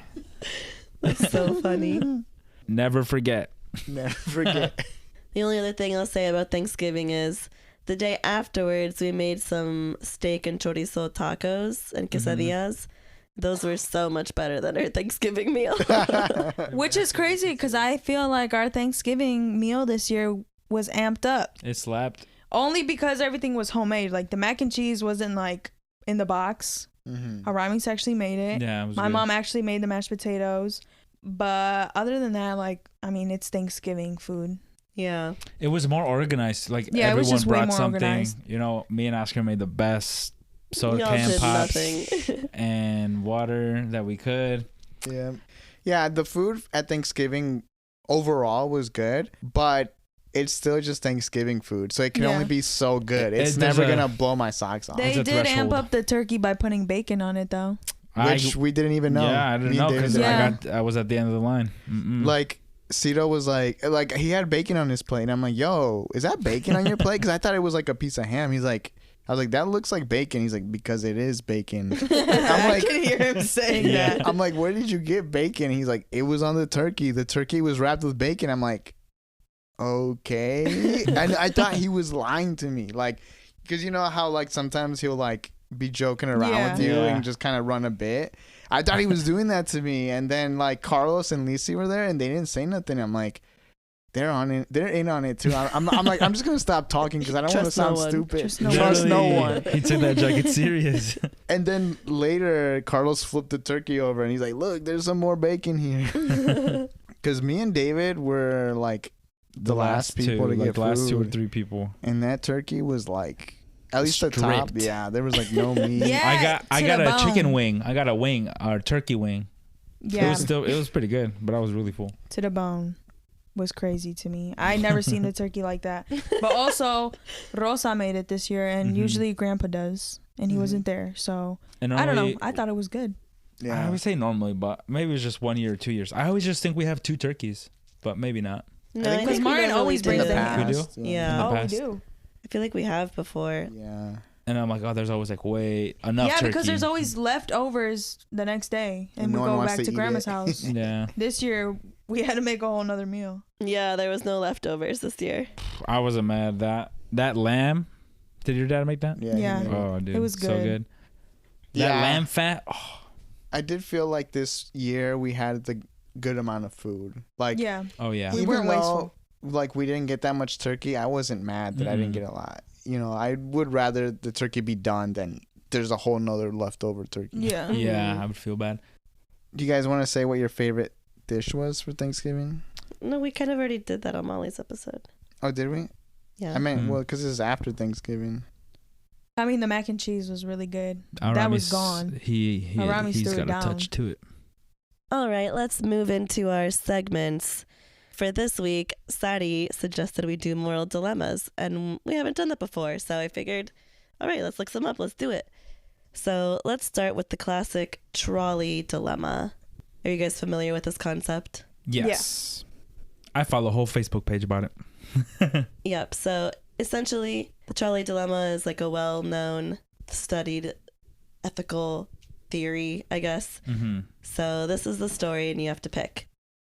That's so funny. Never forget. Never forget. The only other thing I'll say about Thanksgiving is the day afterwards, we made some steak and chorizo tacos and quesadillas. Those were so much better than our Thanksgiving meal. Which is crazy because I feel like our Thanksgiving meal this year was amped up. It slapped. Only because everything was homemade. Like the mac and cheese wasn't like in the box. Mm-hmm. Aramis actually made it. Yeah, it was My good. mom actually made the mashed potatoes. But other than that, like, I mean, it's Thanksgiving food. Yeah. It was more organized. Like Yeah, it was everyone just way brought more something. organized. You know, me and Oscar made the best soda Y'all can did pops nothing. and water that we could. Yeah. Yeah, the food at Thanksgiving overall was good, but it's still just Thanksgiving food. So it can Yeah. only be so good. It's There's never a- going to blow my socks off. They It's a did amp threshold. up the turkey by putting bacon on it, though. Which we didn't even know. Yeah, I didn't Me and know David because didn't. Yeah. I was at the end of the line. Mm-mm. Like, Cito was like he had bacon on his plate. And I'm like, yo, is that bacon on your plate? Because I thought it was like a piece of ham. He's like, I was like, that looks like bacon. He's like, because it is bacon. I'm I like, can hear him saying Yeah. that. I'm like, where did you get bacon? He's like, it was on the turkey. The turkey was wrapped with bacon. I'm like, okay. And I thought he was lying to me. Like, because you know how like sometimes he'll like be joking around Yeah. with you Yeah. and just kind of run a bit. I thought he was doing that to me. And then like Carlos and Lisi were there and they didn't say nothing. I'm like, they're on it. They're in on it too. I'm like, I'm just going to stop talking because I don't want to Trust no sound one. stupid. Trust no Trust no Literally, one. He took that jacket serious. And then later, Carlos flipped the turkey over and he's like, look, there's some more bacon here. Because me and David were like the last people to like get the last 2 or food. 3 people. And that turkey was like, at least the top. Stripped. Yeah, there was like no meat. Yeah. I to got the a chicken bone. wing. I got a wing, or turkey wing. Yeah, It was pretty good, but I was really full. to the bone was crazy to me. I never seen the turkey like that. But also, Rosa made it this year, and Mhm. usually Grandpa does, and he Mhm. wasn't there. So And I don't know. normally- I thought it was good. I Yeah. always say normally, but maybe it's just 1 year or 2 years. I always just think we have 2 turkeys, but maybe not. No, I think I think we Martin normally always do. brings In the them. We do? past, Yeah. In the Oh, we past. do. I feel like we have before. Yeah. And I'm like, oh, there's always like, wait, enough Yeah, turkey. because there's always leftovers the next day, and And we no one go wants back to to eat Grandma's it. house. Yeah. This year, we had to make a whole nother meal. Yeah, there was no leftovers this year. I wasn't mad. That lamb Did your dad make that? Yeah. he Yeah. made it. Oh, dude, It was so good. good. That Yeah. lamb fat. Oh, I did feel like this year we had the good amount of food. Like, Yeah. oh yeah. We even weren't though wasteful. like we didn't get that much turkey, I wasn't mad that I didn't Mm-mm. get a lot. You know, I would rather the turkey be done than there's a whole nother leftover turkey. Yeah. Yeah, I would feel bad. Do you guys want to say what your favorite dish was for Thanksgiving? No, we kind of already did that on Molly's episode. Oh, did we? Yeah. I meant, Mm. well, because it's after Thanksgiving. I mean, the mac and cheese was really good. Arami's, That was gone. Arami's He's threw it got a down. touch to it. All right, let's move into our segments. For this week, Sarai suggested we do moral dilemmas, and we haven't done that before, so I figured, all right, let's look some up. Let's do it. So let's start with the classic trolley dilemma. Are you guys familiar with this concept? Yes. I follow a whole Facebook page about it. Yep. So essentially, the trolley dilemma is like a well-known, studied ethical theory, I guess. Mm-hmm. So this is the story, and you have to pick.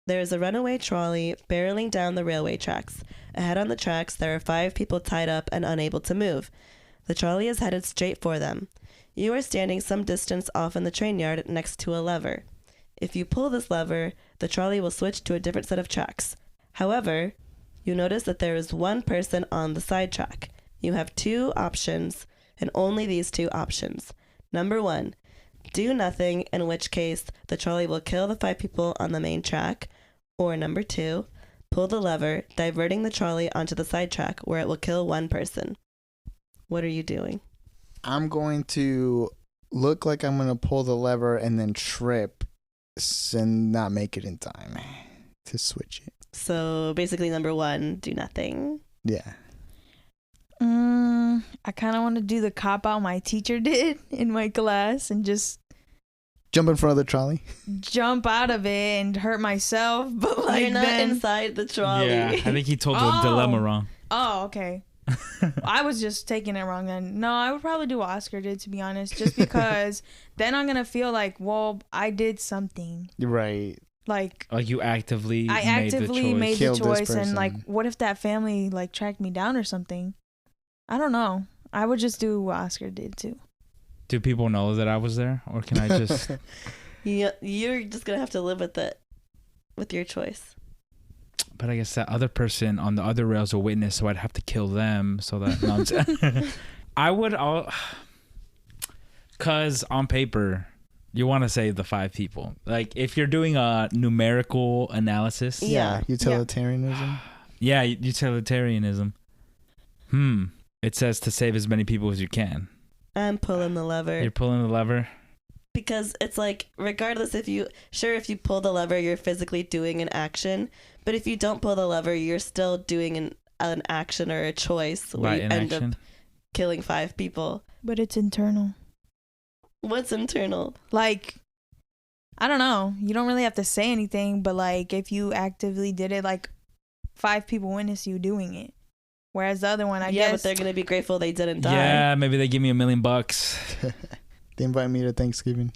There is a runaway trolley barreling down the railway tracks. Ahead on the tracks, there are 5 people tied up and unable to move. The trolley is headed straight for them. You are standing some distance off in the train yard next to a lever. If you pull this lever, the trolley will switch to a different set of tracks. However, you notice that there is one person on the side track. You have 2 options, and only these 2 options. Number 1, do nothing, in which case the trolley will kill the 5 people on the main track. Or number 2, pull the lever, diverting the trolley onto the side track where it will kill 1 person. What are you doing? I'm going to look like I'm going to pull the lever and then trip and not make it in time to switch it. So basically, number 1, do nothing. Yeah. I kind of want to do the cop out my teacher did in my class and just Jump in front of the trolley. jump out of it and hurt myself. But like You're not then, inside the trolley. Yeah, I think he told the Oh. dilemma wrong. oh, okay. I was just taking it wrong then. No, I would probably do what Oscar did, to be honest, just because then I'm gonna feel like, well, I did something. Right. Like Like you actively I made actively the choice. made the Killed this choice, and like, person. what if that family like tracked me down or something? I don't know. I would just do what Oscar did too. Do people know that I was there, or can I just? You're just going to have to live with it, with your choice. But I guess that other person on the other rails a witness, so I'd have to kill them. So that no, I'm just- I would all, cause on paper, you want to save the 5 people. Like if you're doing a numerical analysis, Yeah. Utilitarianism. yeah, utilitarianism. It says to save as many people as you can. I'm pulling the lever. You're pulling the lever. Because it's like, regardless if you pull the lever, you're physically doing an action. But if you don't pull the lever, you're still doing an action or a choice where By you end inaction. up killing 5 people. But it's internal. What's internal? Like, I don't know. You don't really have to say anything, but like if you actively did it, like 5 people witness you doing it. Whereas the other one, I Yeah, guess. but they're going to be grateful they didn't die. Yeah, maybe they give me $1 million. They invite me to Thanksgiving.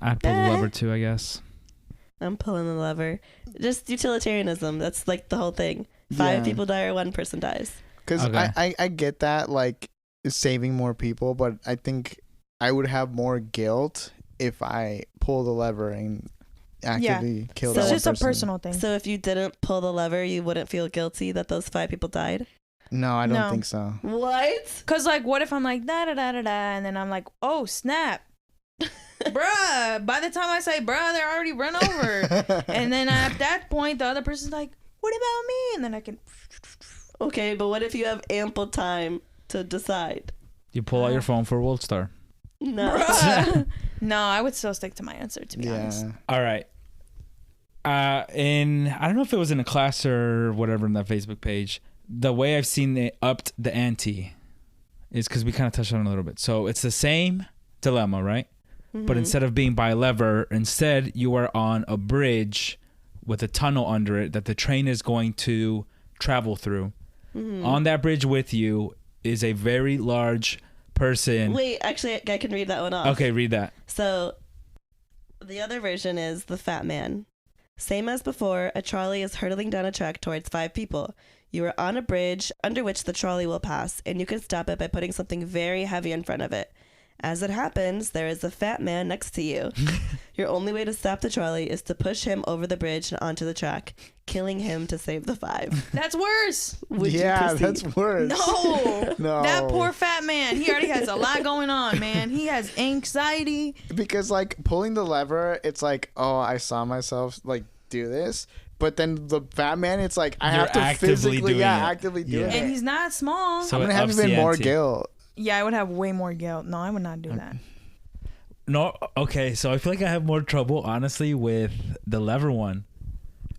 I'd pull the lever too, I guess. I'm pulling the lever. Just utilitarianism. That's like the whole thing. 5 Yeah. people die or 1 person dies. Because Okay. I get that, like, saving more people, but I think I would have more guilt if I pull the lever and actively kill So that it's one just a person. personal thing. So if you didn't pull the lever, you wouldn't feel guilty that those 5 people died? No, I don't No. think so. What? Cause like, what if I'm like da da da da da, and then I'm like, oh snap, bruh. By the time I say bruh, they're already run over, and then at that point, the other person's like, what about me? And then I can. Okay, but what if you have ample time to decide? You pull out your phone for World Star. No. Bruh. No, I would still stick to my answer, to be honest. Yeah. All right. In I don't know if it was in a class or whatever in that Facebook page. The way I've seen it upped the ante is because we kind of touched on it a little bit. So it's the same dilemma, right? But instead of being by lever, instead you are on a bridge with a tunnel under it that the train is going to travel through. On that bridge with you is a very large person. Wait, actually, I can read that one off. Okay, read that. So, the other version is the fat man. Same as before, a trolley is hurtling down a track towards 5 people. You are on a bridge under which the trolley will pass, and you can stop it by putting something very heavy in front of it. As it happens, there is a fat man next to you. Your only way to stop the trolley is to push him over the bridge and onto the track, killing him to save the 5. That's worse. Would you Yeah, proceed? that's worse. No. No. That poor fat man. He already has a lot going on, man. He has anxiety. Because like pulling the lever, it's like, oh, I saw myself like do this. But then the fat man, it's like I You're have to actively physically, doing it. actively do Yeah. it. And he's not small. So I'm it gonna have ups the even more ante. guilt. Yeah, I would have way more guilt. No, I would not do that. No, okay, so I feel like I have more trouble, honestly, with the lever one.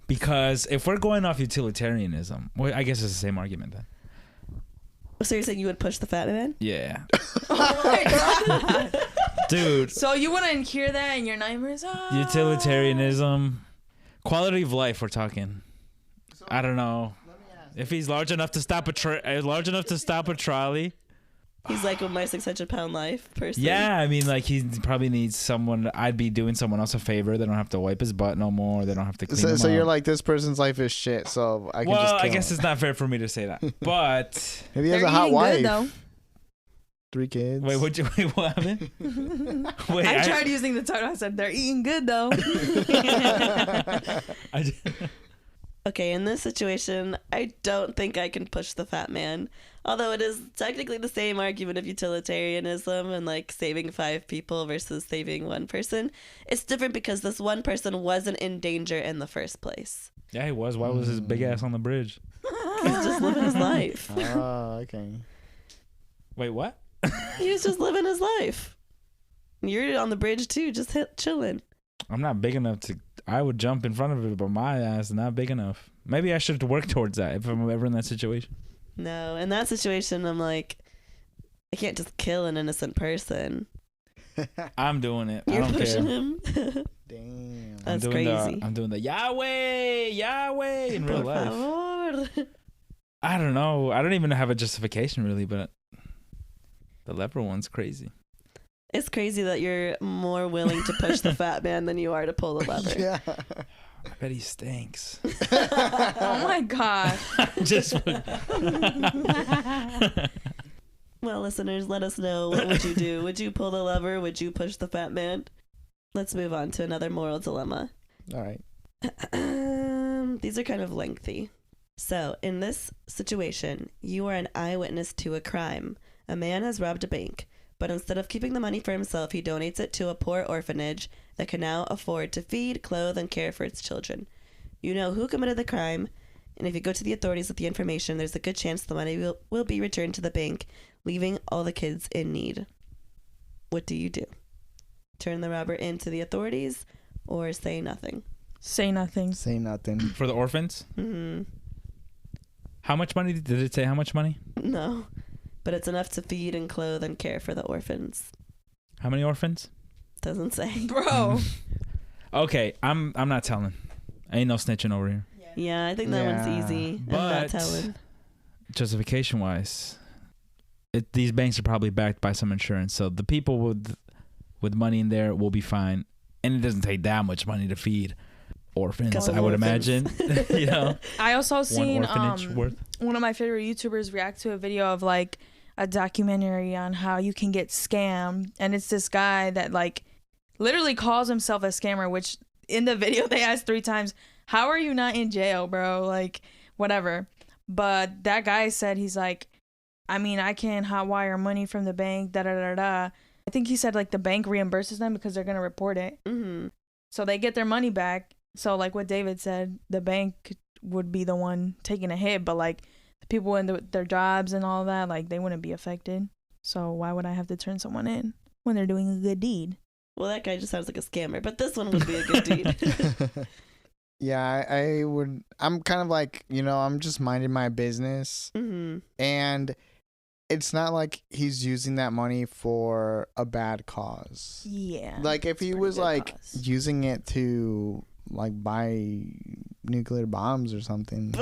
Because if we're going off utilitarianism, well, I guess it's the same argument then. So you're saying you would push the fat man? Yeah. Oh my God. Dude, So you wouldn't hear that in your nightmares? Oh. utilitarianism, quality of life we're talking. I don't know. If he's large enough to stop a trolley. He's like a my 600-pound life person. Yeah, I mean, like he probably needs someone. I'd be doing someone else a favor. They don't have to wipe his butt no more. They don't have to clean him So up. you're like, this person's life is shit, so I can just Well, kill I guess him. it's not fair for me to say that. But Maybe he has They're a hot eating wife. good, though. 3 kids. wait, what happened? Wait, I tried using the title. I said, they're eating good, though. I Okay, in this situation, I don't think I can push the fat man. Although it is technically the same argument of utilitarianism and like saving 5 people versus saving 1 person. It's different because this 1 person wasn't in danger in the first place. Yeah, he was. Why was his big ass on the bridge? He's just living his life. Oh, okay. Wait, what? He was just living his life. You're on the bridge too, just chilling. I'm not big enough to. I would jump in front of it, but my ass is not big enough. Maybe I should work towards that if I'm ever in that situation. No, in that situation, I'm like, I can't just kill an innocent person. I'm doing it. I You're don't pushing care. him. Damn. That's I'm doing crazy. I'm doing the Yahweh in real Por life. favor. I don't know. I don't even have a justification really, but the leper one's crazy. It's crazy that you're more willing to push the fat man than you are to pull the lever. Yeah. I bet he stinks. Oh my God. Just Well, listeners, let us know. What would you do? Would you pull the lever? Would you push the fat man? Let's move on to another moral dilemma. All right. These are kind of lengthy. So, in this situation, you are an eyewitness to a crime. A man has robbed a bank, but instead of keeping the money for himself, he donates it to a poor orphanage that can now afford to feed, clothe, and care for its children. You know who committed the crime, and if you go to the authorities with the information, there's a good chance the money will be returned to the bank, leaving all the kids in need. What do you do? Turn the robber in to the authorities or say nothing? Say nothing. Say nothing. for the orphans. Mm-hmm. How much money did it say? How much money? No, but it's enough to feed and clothe and care for the orphans. How many orphans? Doesn't say. Bro. Okay, I'm not telling. Ain't no snitching over here. Yeah, I think that Yeah. one's easy. I'm not But telling. justification wise, these banks are probably backed by some insurance, so the people with money in there will be fine. And it doesn't take that much money to feed orphans, Couple I would orphans. imagine. You know, I also one seen orphanage worth. one of my favorite YouTubers react to a video of like a documentary on how you can get scammed, and it's this guy that like literally calls himself a scammer, which in the video they asked 3 times, how are you not in jail, bro? Like whatever. But that guy said, he's like, I mean, I can hotwire money from the bank, da da da da. I think he said like the bank reimburses them because they're gonna report it, Mm-hmm. so they get their money back. So like what David said, the bank would be the one taking a hit, but like the people in their jobs and all that, like they wouldn't be affected. So why would I have to turn someone in when they're doing a good deed? Well, that guy just sounds like a scammer, but this one would be a good deed. Yeah, I would. I'm kind of like, I'm just minding my business. Mm-hmm. And it's not like he's using that money for a bad cause. Yeah. Like if it's he pretty was good like cause. using it to like buy nuclear bombs or something.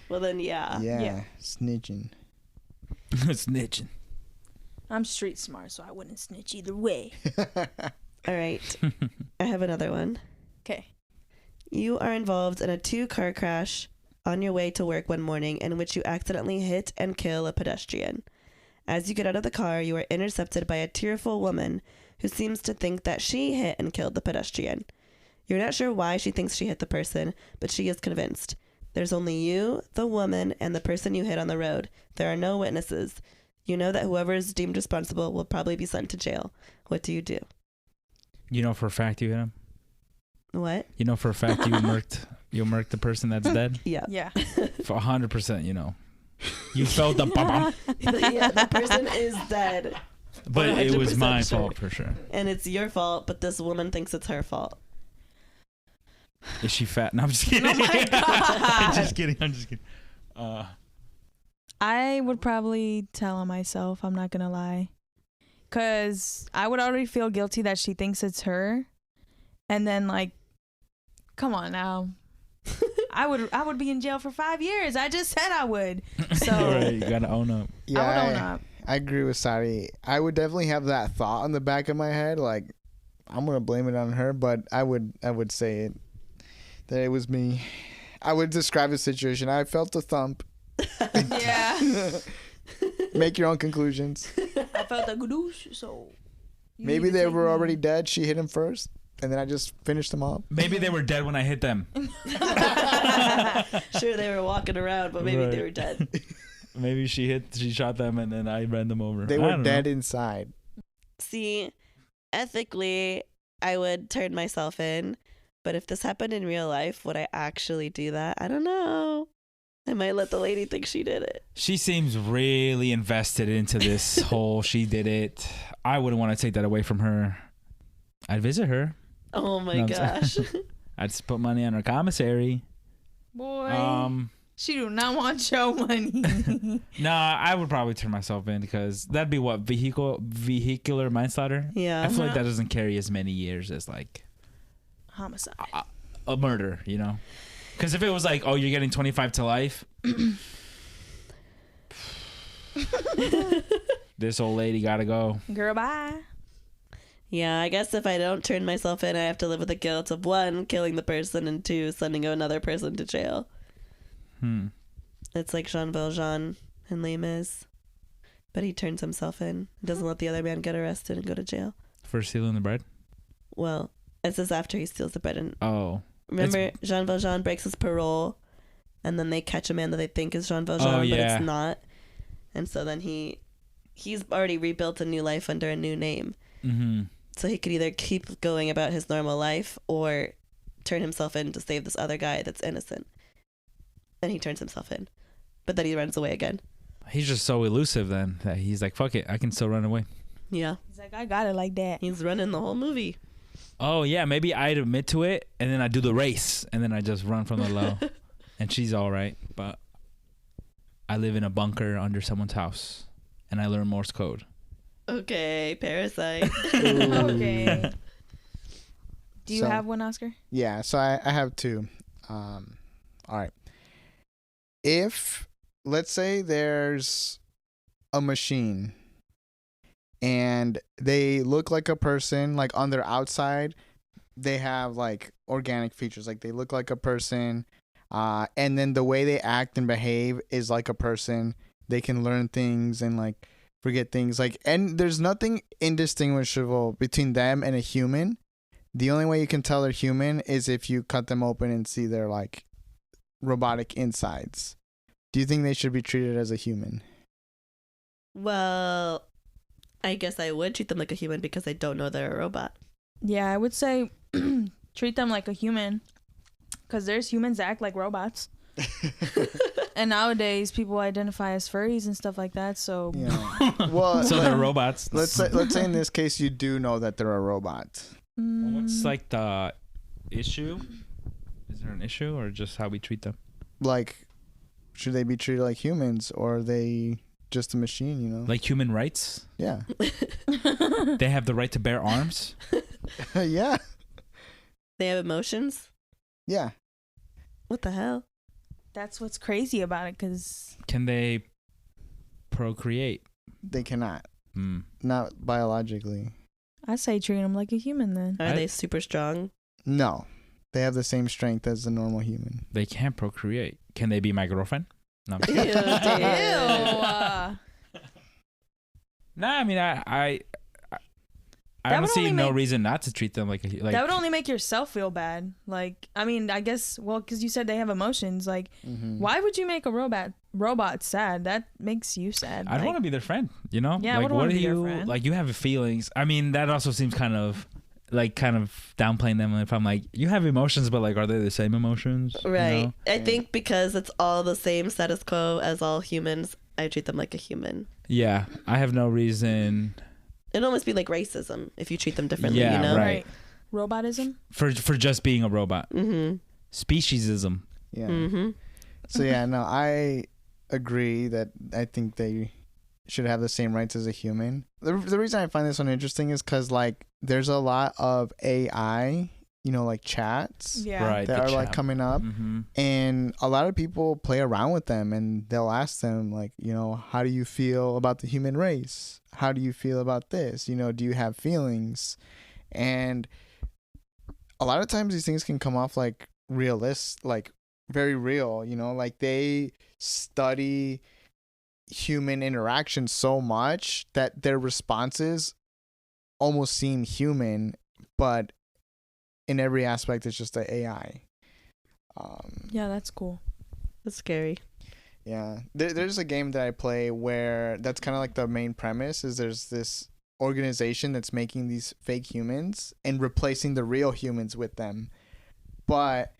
Well, then, yeah. Yeah, snitching. Snitching. I'm street smart, so I wouldn't snitch either way. All right. I have another one. Okay. You are involved in a 2-car crash on your way to work one morning in which you accidentally hit and kill a pedestrian. As you get out of the car, you are intercepted by a tearful woman who seems to think that she hit and killed the pedestrian. You're not sure why she thinks she hit the person, but she is convinced. There's only you, the woman, and the person you hit on the road. There are no witnesses. You know that whoever is deemed responsible will probably be sent to jail. What do you do? You know for a fact you hit him? What? You know for a fact you murked the person that's dead? Yeah. Yeah. For 100%, you know. You felt the bum. Yeah, the person is dead. But it was 100% my sure. fault for sure. And it's your fault, but this woman thinks it's her fault. Is she fat? No, I'm just kidding. Oh my God. I'm just kidding. I would probably tell on myself, I'm not gonna lie, because I would already feel guilty that she thinks it's her, and then like, come on now, I would be in jail for 5 years. I just said I would, so Right, you gotta own up. Yeah, I would own up. I agree with Sarai. I would definitely have that thought in the back of my head, like I'm gonna blame it on her, but I would say it that it was me. I would describe the situation. I felt a thump. Yeah. Make your own conclusions. I felt a gadoosh, so Maybe they were already dead. She hit him first, and then I just finished them off. Maybe they were dead when I hit them. Sure, they were walking around, but maybe they Right. were dead. Maybe she shot them and then I ran them over. They I were don't dead know. inside. See, ethically, I would turn myself in, but if this happened in real life, would I actually do that? I don't know. I might let the lady think she did it. She seems really invested into this whole she did it. I wouldn't want to take that away from her. I'd visit her. Oh my No, I'm gosh. I'd just put money on her commissary. boy. She do not want your money. Nah, I would probably turn myself in because that'd be what vehicular manslaughter. Yeah. I feel like that doesn't carry as many years as like Homicide. a murder, you know? Because if it was like, oh, you're getting 25 to life, this old lady gotta go. Girl, bye. Yeah, I guess if I don't turn myself in, I have to live with the guilt of 1, killing the person, and 2, sending another person to jail. It's like Jean Valjean in Les Mis. But he turns himself in. Doesn't let the other man get arrested and go to jail. For stealing the bread? Well, it says after he steals the bread. And Oh. remember, Jean Valjean breaks his parole, and then they catch a man that they think is Jean Valjean, Oh, but yeah. it's not. And so then he's already rebuilt a new life under a new name. Mm-hmm. So he could either keep going about his normal life or turn himself in to save this other guy that's innocent. And he turns himself in. But then he runs away again. He's just so elusive then that he's like, fuck it, I can still run away. Yeah. He's like, I got it like that. He's running the whole movie. Oh, yeah, maybe I'd admit to it and then I do the race and then I just run from the low. And she's all right, but I live in a bunker under someone's house and I learn Morse code. Okay, Parasite. Okay. Do you So- have one, Oscar? Yeah, so I have 2. All right. If, let's say there's a machine and they look like a person, like on their outside, they have like organic features, like they look like a person, and then the way they act and behave is like a person. They can learn things and like forget things, like, and there's nothing indistinguishable between them and a human. The only way you can tell they're human is if you cut them open and see their like robotic insides. Do you think they should be treated as a human? Well, I guess I would treat them like a human because I don't know they're a robot. Yeah, I would say treat them like a human, because there's humans that act like robots. And nowadays people identify as furries and stuff like that, so Yeah. Well, So they're robots. let's say in this case you do know that they're a robot. What's like the issue? Is there an issue or just how we treat them? Like, should they be treated like humans or are they just a machine, you know? Like human rights? Yeah. They have the right to bear arms? Yeah. They have emotions? Yeah. What the hell? that's what's crazy about it, because Can they procreate? They cannot. Hmm. Not biologically. I say treat them like a human then. Are they super strong? No. They have the same strength as a normal human. They can't procreate can they be my girlfriend? No. Ew, dude. Nah, I mean, I That don't would see only no make- reason not to treat them like that would only make yourself feel bad. Like, I mean, I guess, well, because you said they have emotions. Like, why would you make a robot sad? That makes you sad. I don't Like, want to be their friend, you know? Yeah, I like, wouldn't what wanna do be their you friend. like? You have feelings. I mean, that also seems kind of downplaying them. If I'm like, you have emotions, but like, are they the same emotions? You Right. know? I think because it's all the same status quo as all humans, I treat them like a human. Yeah, I have no reason It'd almost be like racism if you treat them differently, Yeah, you know? right. Robotism? for just being a robot. Mm-hmm. Speciesism. Yeah. Mm-hmm. So yeah, no, I agree that I think they should have the same rights as a human. The reason I find this one interesting is because like there's a lot of AI, you know, like chats Yeah. Right. that the are like chat. coming up, Mm-hmm. and a lot of people play around with them, and they'll ask them like, you know, how do you feel about the human race? How do you feel about this? You know, do you have feelings? And a lot of times these things can come off like like very real, you know, like they study human interaction so much that their responses almost seem human, but in every aspect it's just the AI. Yeah, that's cool. That's scary. Yeah, there's a game that I play where that's kind of like the main premise is there's this organization that's making these fake humans and replacing the real humans with them, but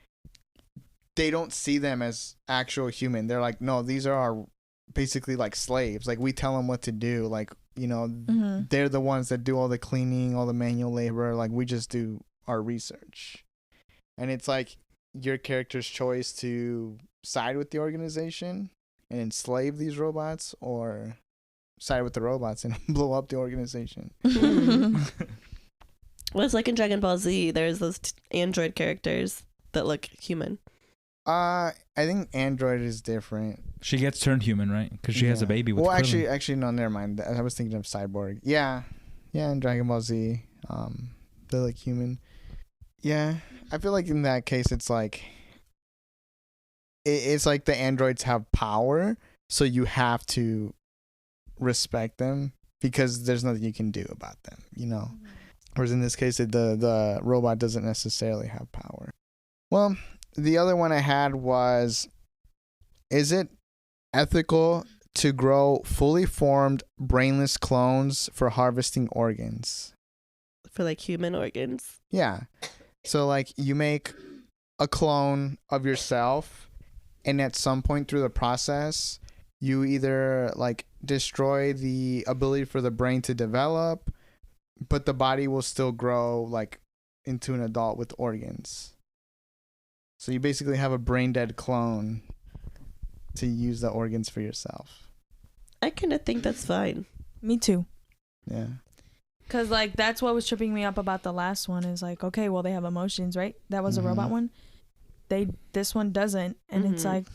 they don't see them as actual human. They're like, no, these are our basically like slaves. Like we tell them what to do. Like, you know, they're the ones that do all the cleaning, all the manual labor. Like we just do our research. And it's like your character's choice to side with the organization and enslave these robots, or side with the robots and blow up the organization. Well, it's like in Dragon Ball Z, there's those android characters that look human. I think Android is different. She gets turned human, right? Because she has a Yeah. baby with Well, Krillin. actually, no, never mind. I was thinking of Cyborg. Yeah, in Dragon Ball Z, they look human. Yeah, I feel like in that case, it's like it's like the androids have power, so you have to respect them because there's nothing you can do about them, you know. Whereas in this case, the robot doesn't necessarily have power. Well, the other one I had was, is it ethical to grow fully formed brainless clones for harvesting organs? For like human organs. Yeah. So like you make a clone of yourself, and at some point through the process, you either like destroy the ability for the brain to develop, but the body will still grow like into an adult with organs. So you basically have a brain dead clone to use the organs for yourself. I kind of think that's fine. Me too. Yeah. Because, like, that's what was tripping me up about the last one is, like, okay, well, they have emotions, right? That was a robot one. This one doesn't. And it's like,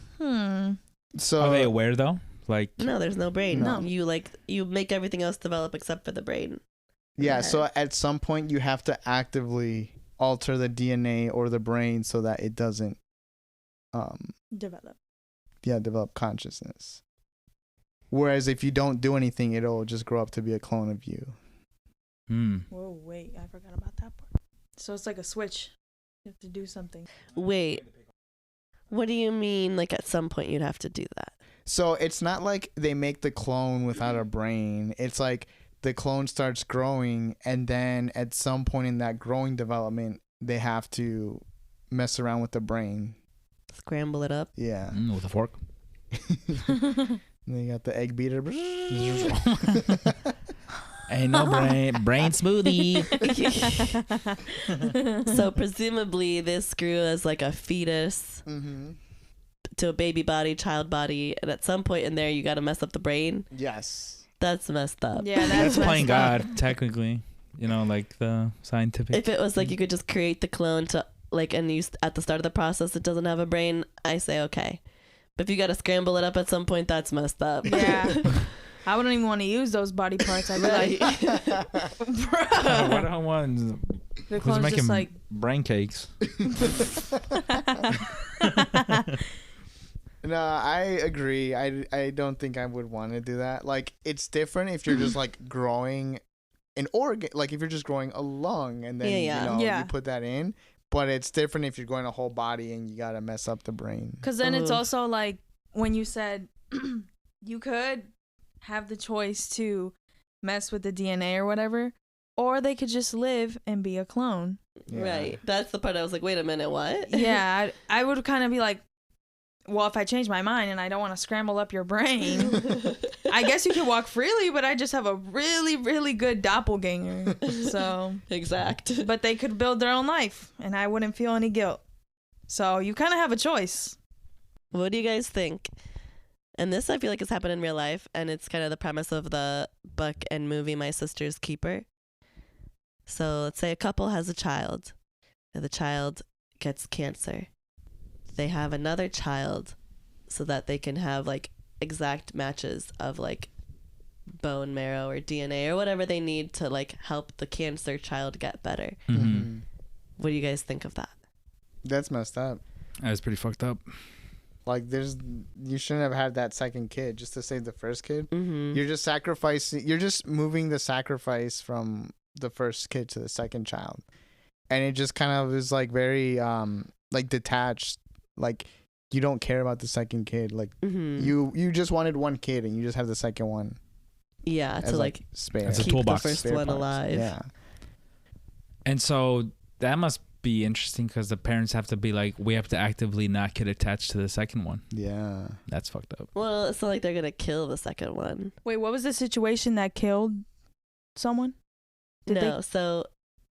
So Are they aware, though? Like, No, there's no brain. No. You make everything else develop except for the brain. yeah, Okay. so at some point you have to actively alter the DNA or the brain so that it doesn't develop. develop consciousness. Whereas if you don't do anything, it'll just grow up to be a clone of you. Whoa, wait, I forgot about that part. So it's like a switch. You have to do something. Wait. What do you mean, like, at some point you'd have to do that? So it's not like they make the clone without a brain. It's like the clone starts growing, and then at some point in that growing development, they have to mess around with the brain. Scramble it up? Yeah. with a fork. And then you got the egg beater. Ain't no brain smoothie. So presumably this grew as like a fetus to a baby body, child body, and at some point in there you got to mess up the brain. Yes. That's messed up. Yeah, That's playing messed up. God, technically. You know, like the scientific. If it was like you could just create the clone to like, and you at the start of the process it doesn't have a brain, I say okay. But if you got to scramble it up at some point, that's messed up. Yeah. I wouldn't even want to use those body parts. I'd be like, What do I want? the Who's clone's making just like, brain cakes? No, I agree. I don't think I would want to do that. Like, it's different if you're just like growing an organ, like if you're just growing a lung and then you put that in. But it's different if you're growing a whole body and you gotta mess up the brain. Because then it's also like when you said you could have the choice to mess with the DNA or whatever, or they could just live and be a clone. Yeah. Right. That's the part I was like, wait a minute, what? Yeah, I would kind of be like, well, if I change my mind and I don't want to scramble up your brain, I guess you can walk freely, but I just have a really, really good doppelganger. So exact. But they could build their own life and I wouldn't feel any guilt. So you kind of have a choice. What do you guys think? And this I feel like has happened in real life, and it's kind of the premise of the book and movie My Sister's Keeper. So let's say a couple has a child and the child gets cancer. They have another child so that they can have like exact matches of like bone marrow or DNA or whatever they need to like help the cancer child get better. Mm-hmm. What do you guys think of that? That's messed up. That's pretty fucked up. Like, you shouldn't have had that second kid just to save the first kid. Mm-hmm. You're just sacrificing. You're just moving the sacrifice from the first kid to the second child, and it just kind of is like very like detached. Like, you don't care about the second kid. Like, you just wanted one kid and you just have the second one. Yeah, to like spare. As a keep toolbox. the first Spare one parts. alive. Yeah. And so that must be interesting because the parents have to be like, we have to actively not get attached to the second one. Yeah. That's fucked up. Well, it's not like they're gonna kill the second one. Wait, what was the situation that killed someone? So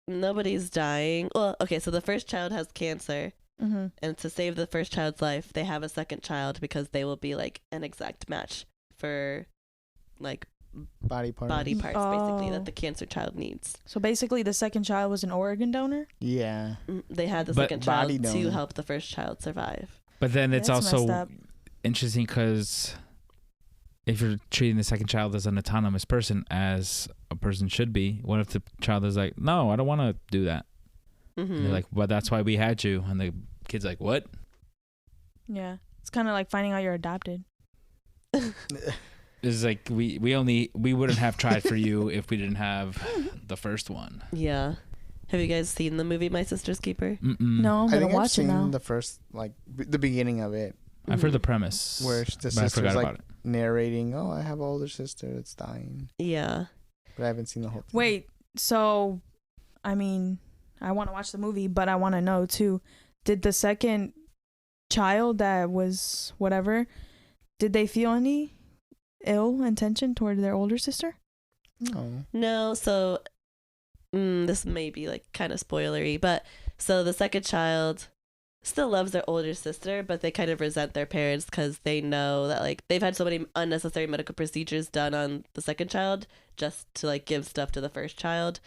nobody's dying. Well, okay, so the first child has cancer. Mm-hmm. And to save the first child's life, they have a second child because they will be like an exact match for like Body parts. basically that the cancer child needs. So basically the second child was an organ donor? Yeah. They had the But second child body to donor. help the first child survive. But then it's That's messed also up. interesting because if you're treating the second child as an autonomous person, as a person should be, what if the child is like, no, I don't want to do that? Mm-hmm. And they're like, well, that's why we had you. And the kid's like, what? Yeah. It's kind of like finding out you're adopted. It's like we wouldn't have tried for you if we didn't have the first one. Yeah. Have you guys seen the movie My Sister's Keeper? Mm-mm. No, I'm I going think to I've watch it seen now. the first, like, the beginning of it, I've heard the premise, where the but I sister's forgot like about it. narrating, "Oh, I have an older sister that's dying," Yeah. but I haven't seen the whole thing. Wait, so, I mean, I want to watch the movie, but I want to know, too, did the second child that was whatever, did they feel any ill intention toward their older sister? No. No, so this may be like kind of spoilery, but so the second child still loves their older sister, but they kind of resent their parents because they know that like they've had so many unnecessary medical procedures done on the second child just to like give stuff to the first child.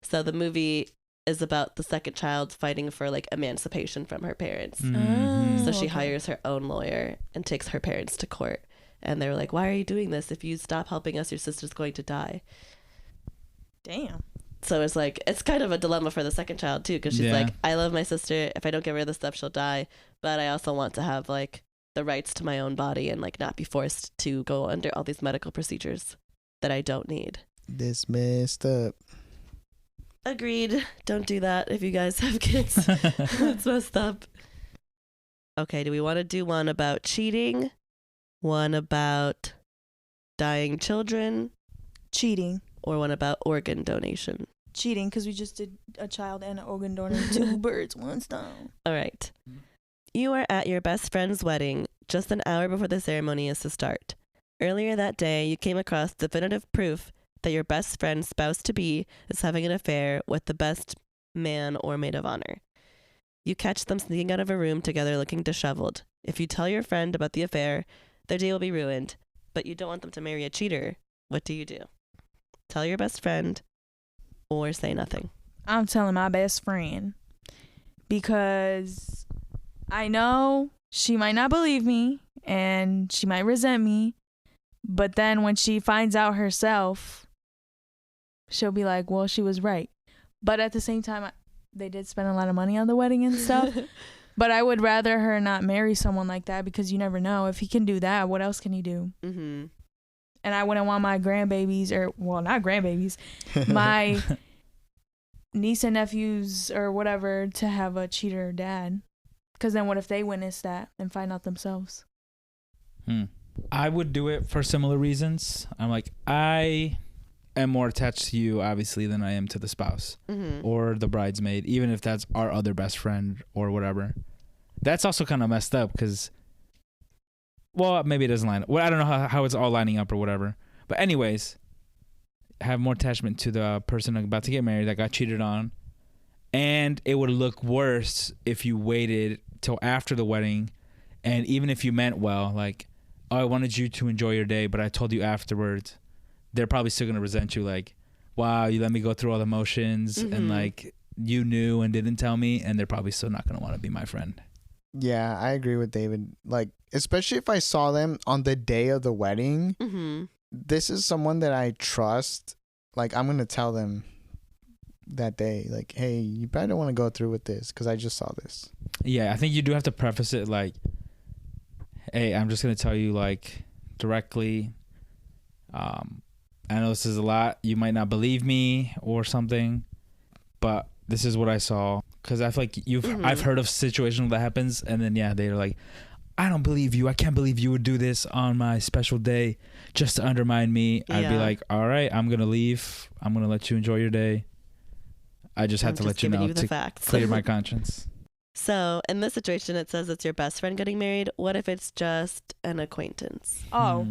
So the movie is about the second child fighting for like emancipation from her parents. Mhm. So she okay. hires her own lawyer and takes her parents to court. And they were like, why are you doing this? If you stop helping us, your sister's going to die. Damn. So it's like, it's kind of a dilemma for the second child too, because she's Yeah. like, I love my sister. If I don't get rid of this stuff, she'll die. But I also want to have like the rights to my own body and like not be forced to go under all these medical procedures that I don't need. This messed up. Agreed. Don't do that if you guys have kids. That's messed up. Okay, do we want to do one about cheating? One about dying children? Cheating. Or one about organ donation? Cheating, because we just did a child and an organ donor. 2 birds, 1 stone. All right. You are at your best friend's wedding just an hour before the ceremony is to start. Earlier that day, you came across definitive proof that your best friend's spouse-to-be is having an affair with the best man or maid of honor. You catch them sneaking out of a room together looking disheveled. If you tell your friend about the affair, their day will be ruined, but you don't want them to marry a cheater. What do you do? Tell your best friend or say nothing. I'm telling my best friend because I know she might not believe me and she might resent me, but then when she finds out herself, she'll be like, well, she was right. But at the same time, they did spend a lot of money on the wedding and stuff. But I would rather her not marry someone like that because you never know. If he can do that, what else can he do? Mm-hmm. And I wouldn't want my grandbabies, or, well, not grandbabies, my niece and nephews or whatever to have a cheater dad. Because then what if they witness that and find out themselves? I would do it for similar reasons. I'm like, I am more attached to you, obviously, than I am to the spouse or the bridesmaid, even if that's our other best friend or whatever. That's also kind of messed up because, well, maybe it doesn't line up. Well, I don't know how it's all lining up or whatever. But anyways, have more attachment to the person about to get married that got cheated on. And it would look worse if you waited till after the wedding. And even if you meant well, like, oh, I wanted you to enjoy your day, but I told you afterwards, they're probably still going to resent you. Like, wow, you let me go through all the motions and like you knew and didn't tell me. And they're probably still not going to want to be my friend. Yeah, I agree with David. Like, especially if I saw them on the day of the wedding, this is someone that I trust. Like, I'm going to tell them that day, like, hey, you probably don't want to go through with this because I just saw this. Yeah, I think you do have to preface it like, hey, I'm just going to tell you, like, directly. I know this is a lot. You might not believe me or something, but this is what I saw. Because I feel like I've heard of situations that happens, and then, yeah, they're like, I don't believe you. I can't believe you would do this on my special day just to undermine me. Yeah. I'd be like, all right, I'm going to leave. I'm going to let you enjoy your day. I just had to let you know to clear my conscience. So in this situation, it says it's your best friend getting married. What if it's just an acquaintance? Oh,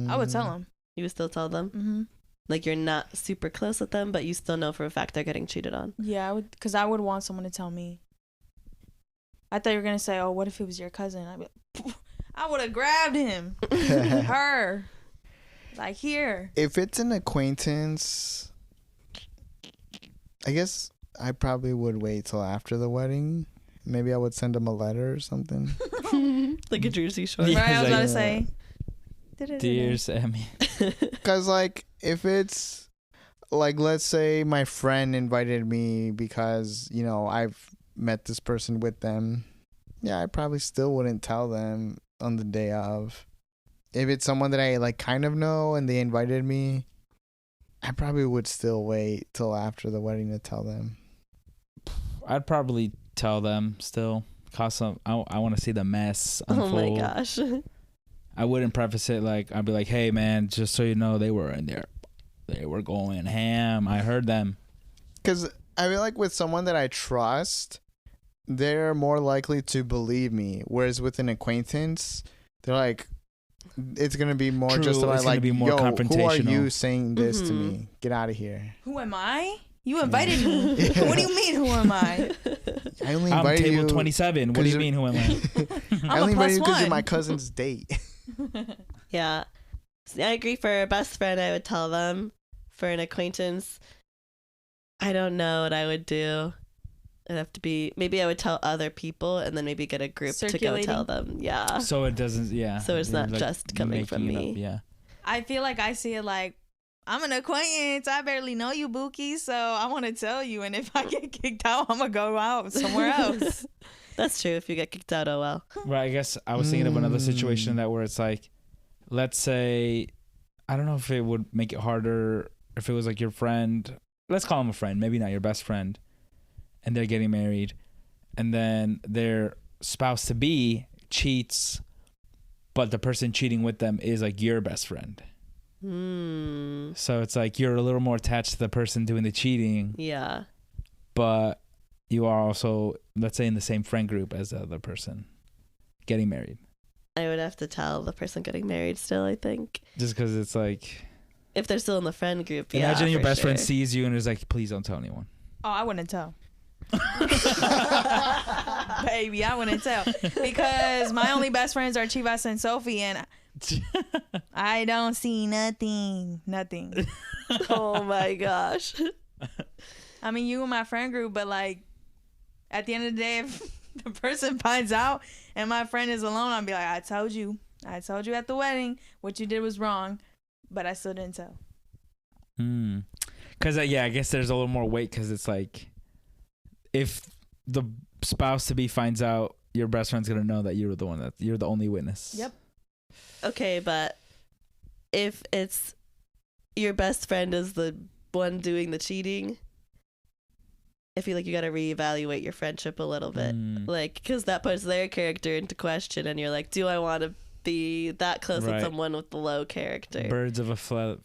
I would tell them. You would still tell them? Like, you're not super close with them, but you still know for a fact they're getting cheated on. Yeah, I would, because I would want someone to tell me. I thought you were going to say, oh, what if it was your cousin? I'd be like, I would have grabbed him. Her. Like, here. If it's an acquaintance, I guess I probably would wait till after the wedding. Maybe I would send him a letter or something. Like a Jersey Shore. Right, I was about to say. Dear Sammy. Because, like, if it's, like, let's say my friend invited me because, you know, I've met this person with them. Yeah, I probably still wouldn't tell them on the day of. If it's someone that I, like, kind of know and they invited me, I probably would still wait till after the wedding to tell them. I'd probably tell them still. Cause I want to see the mess unfold. Oh, my gosh. I wouldn't preface it like, I'd be like, hey, man, just so you know, they were in there. They were going ham. I heard them. Because I feel like with someone that I trust, they're more likely to believe me. Whereas with an acquaintance, they're like, it's going to be more just about like, be more yo, who are confrontational. you saying this to me? Get out of here. Who am I? You invited me. What do you mean, who am I? I only invited I'm you. table 27. What do you mean, who am I? I only invited you because you're my cousin's date. Yeah. I agree. For a best friend, I would tell them. For an acquaintance, I don't know what I would do. It'd have to be, maybe I would tell other people and then maybe get a group to go tell them. Yeah. So it doesn't, yeah. So it's not like just coming from me. Yeah. I feel like I see it like, I'm an acquaintance. I barely know you, Bookie, so I want to tell you. And if I get kicked out, I'm going to go out somewhere else. That's true. If you get kicked out, oh well. Right. I guess I was thinking of another situation that where it's like, let's say, I don't know if it would make it harder if it was like your friend. Let's call him a friend, maybe not your best friend. And they're getting married. And then their spouse to be cheats, but the person cheating with them is like your best friend. So it's like you're a little more attached to the person doing the cheating. Yeah. But you are also, let's say, in the same friend group as the other person getting married. I would have to tell the person getting married still, I think. Just because it's like, if they're still in the friend group, imagine your best friend sees you and is like, please don't tell anyone. Oh, I wouldn't tell. Baby, I wouldn't tell. Because my only best friends are Chivas and Sophie, and I don't see nothing. Nothing. Oh my gosh. I mean, you and my friend group, but like, at the end of the day, if the person finds out and my friend is alone, I'll be like, I told you at the wedding what you did was wrong, but I still didn't tell. Because yeah, I guess there's a little more weight because it's like, if the spouse to be finds out, your best friend's gonna know that you're the only witness. Yep. Okay, but if it's your best friend is the one doing the cheating, I feel like you got to reevaluate your friendship a little bit. Like, because that puts their character into question, and you're like, do I want to be that close with someone with the low character? Birds of a feather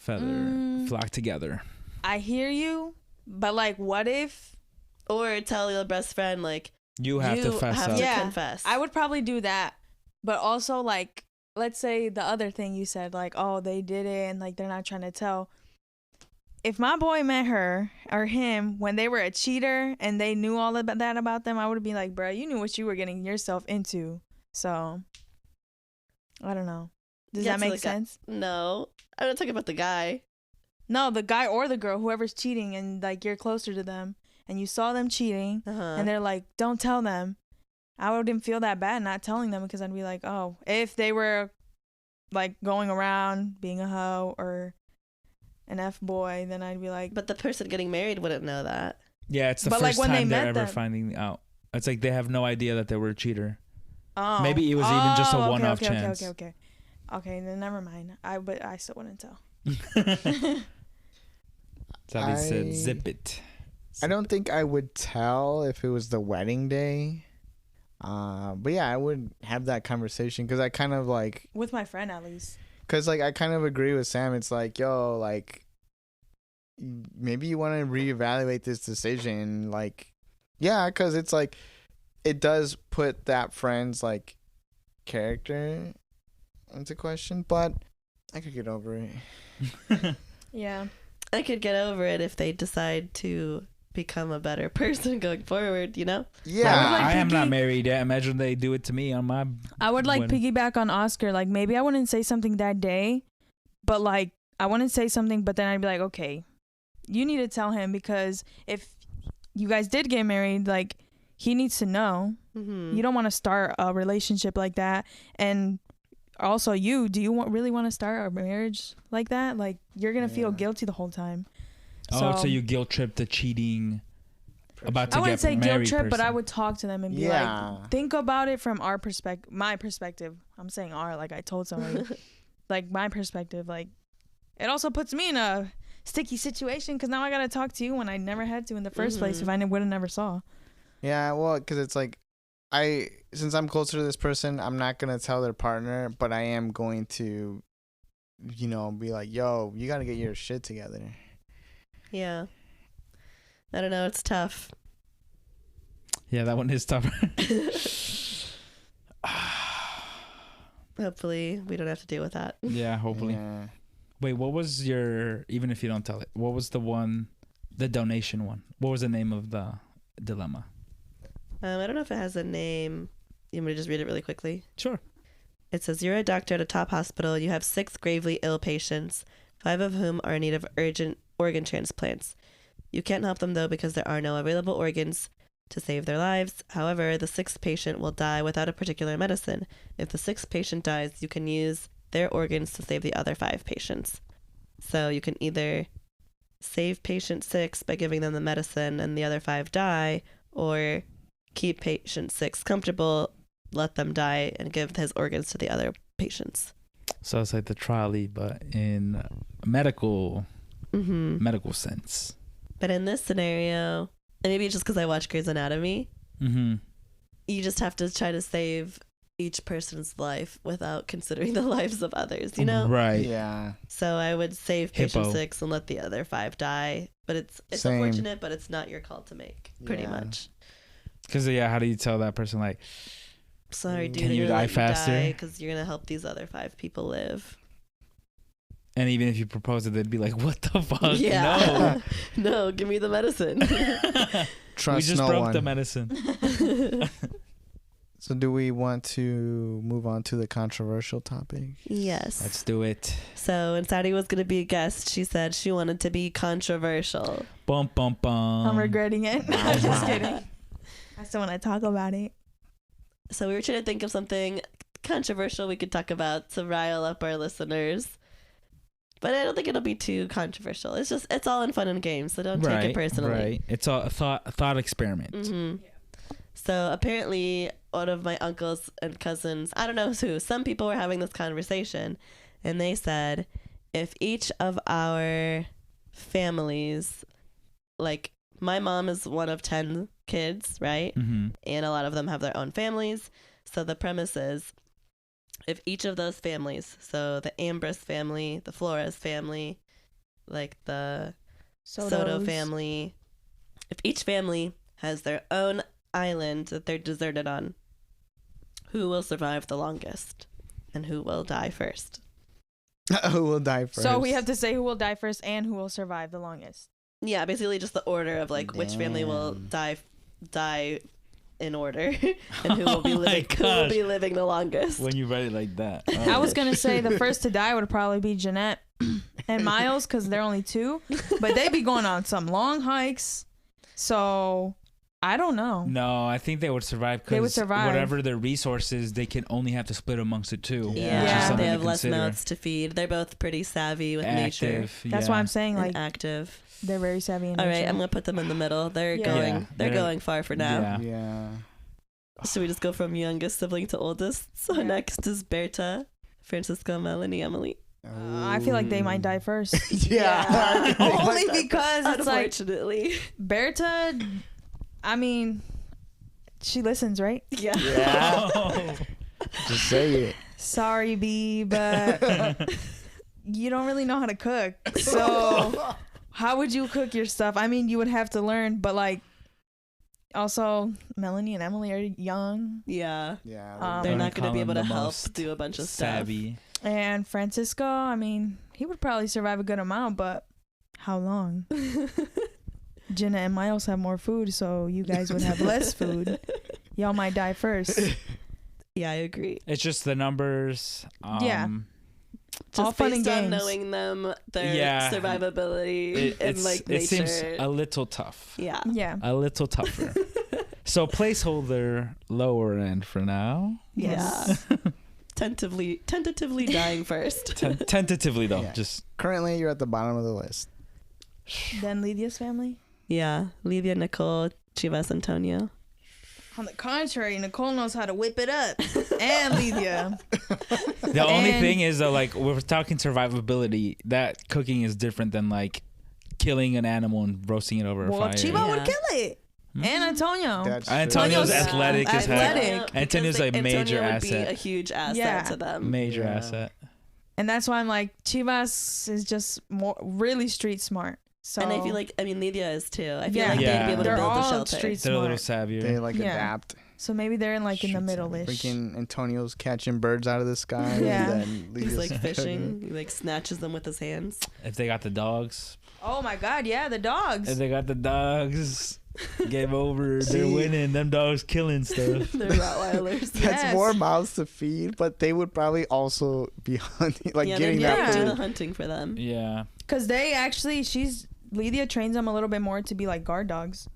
flock together. I hear you, but like, what if? Or tell your best friend, like, you have to fess up. Yeah, confess. I would probably do that. But also, like, let's say the other thing you said, like, oh, they did it and like they're not trying to tell. If my boy met her or him when they were a cheater and they knew all of that about them, I would be like, bro, you knew what you were getting yourself into. So, I don't know. Does that make sense? No. I'm not talking about the guy. No, the guy or the girl, whoever's cheating, and like you're closer to them and you saw them cheating and they're like, don't tell them. I wouldn't feel that bad not telling them, because I'd be like, oh, if they were like going around being a hoe or an F-boy, then I'd be like... But the person getting married wouldn't know that. Yeah, it's the first time they're ever finding out. It's like they have no idea that they were a cheater. Oh. Maybe it was even just a one-off chance. Okay, then never mind. But I still wouldn't tell. Sabi said, zip it. I don't think I would tell if it was the wedding day. But yeah, I would have that conversation, because I kind of like... With my friend, at least. Because, like, I kind of agree with Sam. It's like, yo, like, maybe you want to reevaluate this decision. Like, yeah, because it's like, it does put that friend's, like, character into question. But I could get over it. Yeah. I could get over it if they decide to become a better person going forward, you know? Yeah. I am not married yet. Imagine they do it to me on my... I would like piggyback on Oscar. Like, maybe I wouldn't say something that day, but like, I wouldn't say something, but then I'd be like, okay, you need to tell him, because if you guys did get married, like, he needs to know. You don't want to start a relationship like that. And also, do you really want to start a marriage like that? Like, you're going to feel guilty the whole time. So you guilt trip the cheating about to I wouldn't get say married guilt trip, person. but I would talk to them and be like, think about it from our perspective, my perspective. I'm saying our, like I told somebody, like my perspective. Like, it also puts me in a sticky situation, because now I got to talk to you when I never had to in the first place if I would have never saw. Yeah, well, because it's like, since I'm closer to this person, I'm not going to tell their partner, but I am going to, you know, be like, yo, you got to get your shit together. Yeah. I don't know. It's tough. Yeah, that one is tough. Hopefully, we don't have to deal with that. Yeah, hopefully. Yeah. Wait, what was even if you don't tell it, what was the donation one? What was the name of the dilemma? I don't know if it has a name. You want me to just read it really quickly? Sure. It says, you're a doctor at a top hospital. You have 6 gravely ill patients, 5 of whom are in need of urgent organ transplants. You can't help them, though, because there are no available organs to save their lives. However, the 6th patient will die without a particular medicine. If the 6th patient dies, you can use their organs to save the other 5 patients. So you can either save patient 6 by giving them the medicine and the other 5 die, or keep patient 6 comfortable, let them die, and give his organs to the other patients. So it's like the trolley, but in medical sense. But in this scenario, and maybe it's just because I watch Grey's Anatomy, you just have to try to save each person's life without considering the lives of others, you know? Right. Yeah. So I would save patient 6 and let the other 5 die. But it's unfortunate, but it's not your call to make, pretty much. Because, how do you tell that person, like, sorry, dude, can you die faster? Because you're going to help these other 5 people live. And even if you propose it, they'd be like, what the fuck? Yeah. No, give me the medicine. Trust we just no broke one. the medicine. So do we want to move on to the controversial topic? Yes. Let's do it. So when Sarai was going to be a guest, she said she wanted to be controversial. Bum, bum, bum. I'm regretting it. I'm just kidding. I still want to talk about it. So we were trying to think of something controversial we could talk about to rile up our listeners. But I don't think it'll be too controversial. It's all in fun and games, so don't take it personally. Right. It's a thought experiment. Mm-hmm. So apparently, one of my uncles and cousins, I don't know who, some people were having this conversation, and they said, if each of our families, like my mom is one of 10 kids, right? Mm-hmm. And a lot of them have their own families. So the premise is, if each of those families, so the Ambrose family, the Flores family, like the Soto family, if each family has their own island that they're deserted on, who will survive the longest and who will die first? Who will die first? So we have to say who will die first and who will survive the longest. Yeah, basically just the order of like which family will die in order and who will be living the longest. When you write it like that. I was gonna say the first to die would probably be Jeanette and Miles because they're only 2, but they be going on some long hikes. So I don't know. No, I think they would survive They would because survive. whatever their resources, they can only have to split amongst the 2. Yeah, which is something they to have less consider. mouths to feed. They're both pretty savvy with nature Active. That's why I'm saying and like active. they're very savvy in All nature. right, I'm gonna put them in the middle. They're Yeah. going. Yeah, they're they're- going far for now. Yeah. Yeah. Should we just go from youngest sibling to oldest? So Yeah. next is Berta, Francisco, Melanie, Emily. I feel like they might die first. Yeah. Only because it's like Unfortunately. Berta, I mean, she listens, right? Yeah. Yeah. Just say it. Sorry, B, but you don't really know how to cook. So how would you cook your stuff? I mean, you would have to learn, but like, also Melanie and Emily are young, Yeah. Yeah. They're Gonna not going to be call able them to the help most do a bunch of savvy. and Francisco, I mean, he would probably survive a good amount, but how long? stuff. Jenna and Miles have more food, so you guys would have less food. Y'all might die first. Yeah, I agree. It's just the numbers. Yeah. Just All fun and based on games. knowing them, their Yeah. survivability and like it nature. seems a little tough. Yeah. Yeah. A little tougher. So placeholder lower end for now. Yes. Yeah. Tentatively dying first. Tentatively though, Yeah. just Currently, you're at the bottom of the list. Then Lydia's family. Yeah. Livia, Nicole, Chivas, Antonio. On the contrary, Nicole knows how to whip it up. And Lydia. the only And- thing is that like we're talking survivability. That cooking is different than like killing an animal and roasting it over Well, a fire. Chiva would Yeah. kill it. And Antonio. That's Antonio's true. athletic as heck. Athletic. Antonio's Because a major Antonio would be asset. a huge asset Yeah. to them. Major Yeah. asset. And that's why I'm like, Chivas is just more really street smart. So And I feel like, Lydia is too. I feel Yeah. like Yeah. they'd be able to they're build the all shelter. street They're a little smart. savvier. They like Yeah. adapt. So maybe they're in like in the middle-ish. Freaking Antonio's catching birds out of the sky. Yeah. And then He's Lydia's like cooking. fishing. He like snatches them with his hands. If they got the dogs, Oh my God, yeah, the dogs. if they got the dogs, game over. They're See? winning. Them dogs killing stuff. They're Rottweilers. That's Yes. more mouths to feed, but they would probably also be hunting, like Yeah, getting they'd that be able to do food. the hunting for them. Yeah. Because they actually, Lydia trains them a little bit more to be like guard dogs.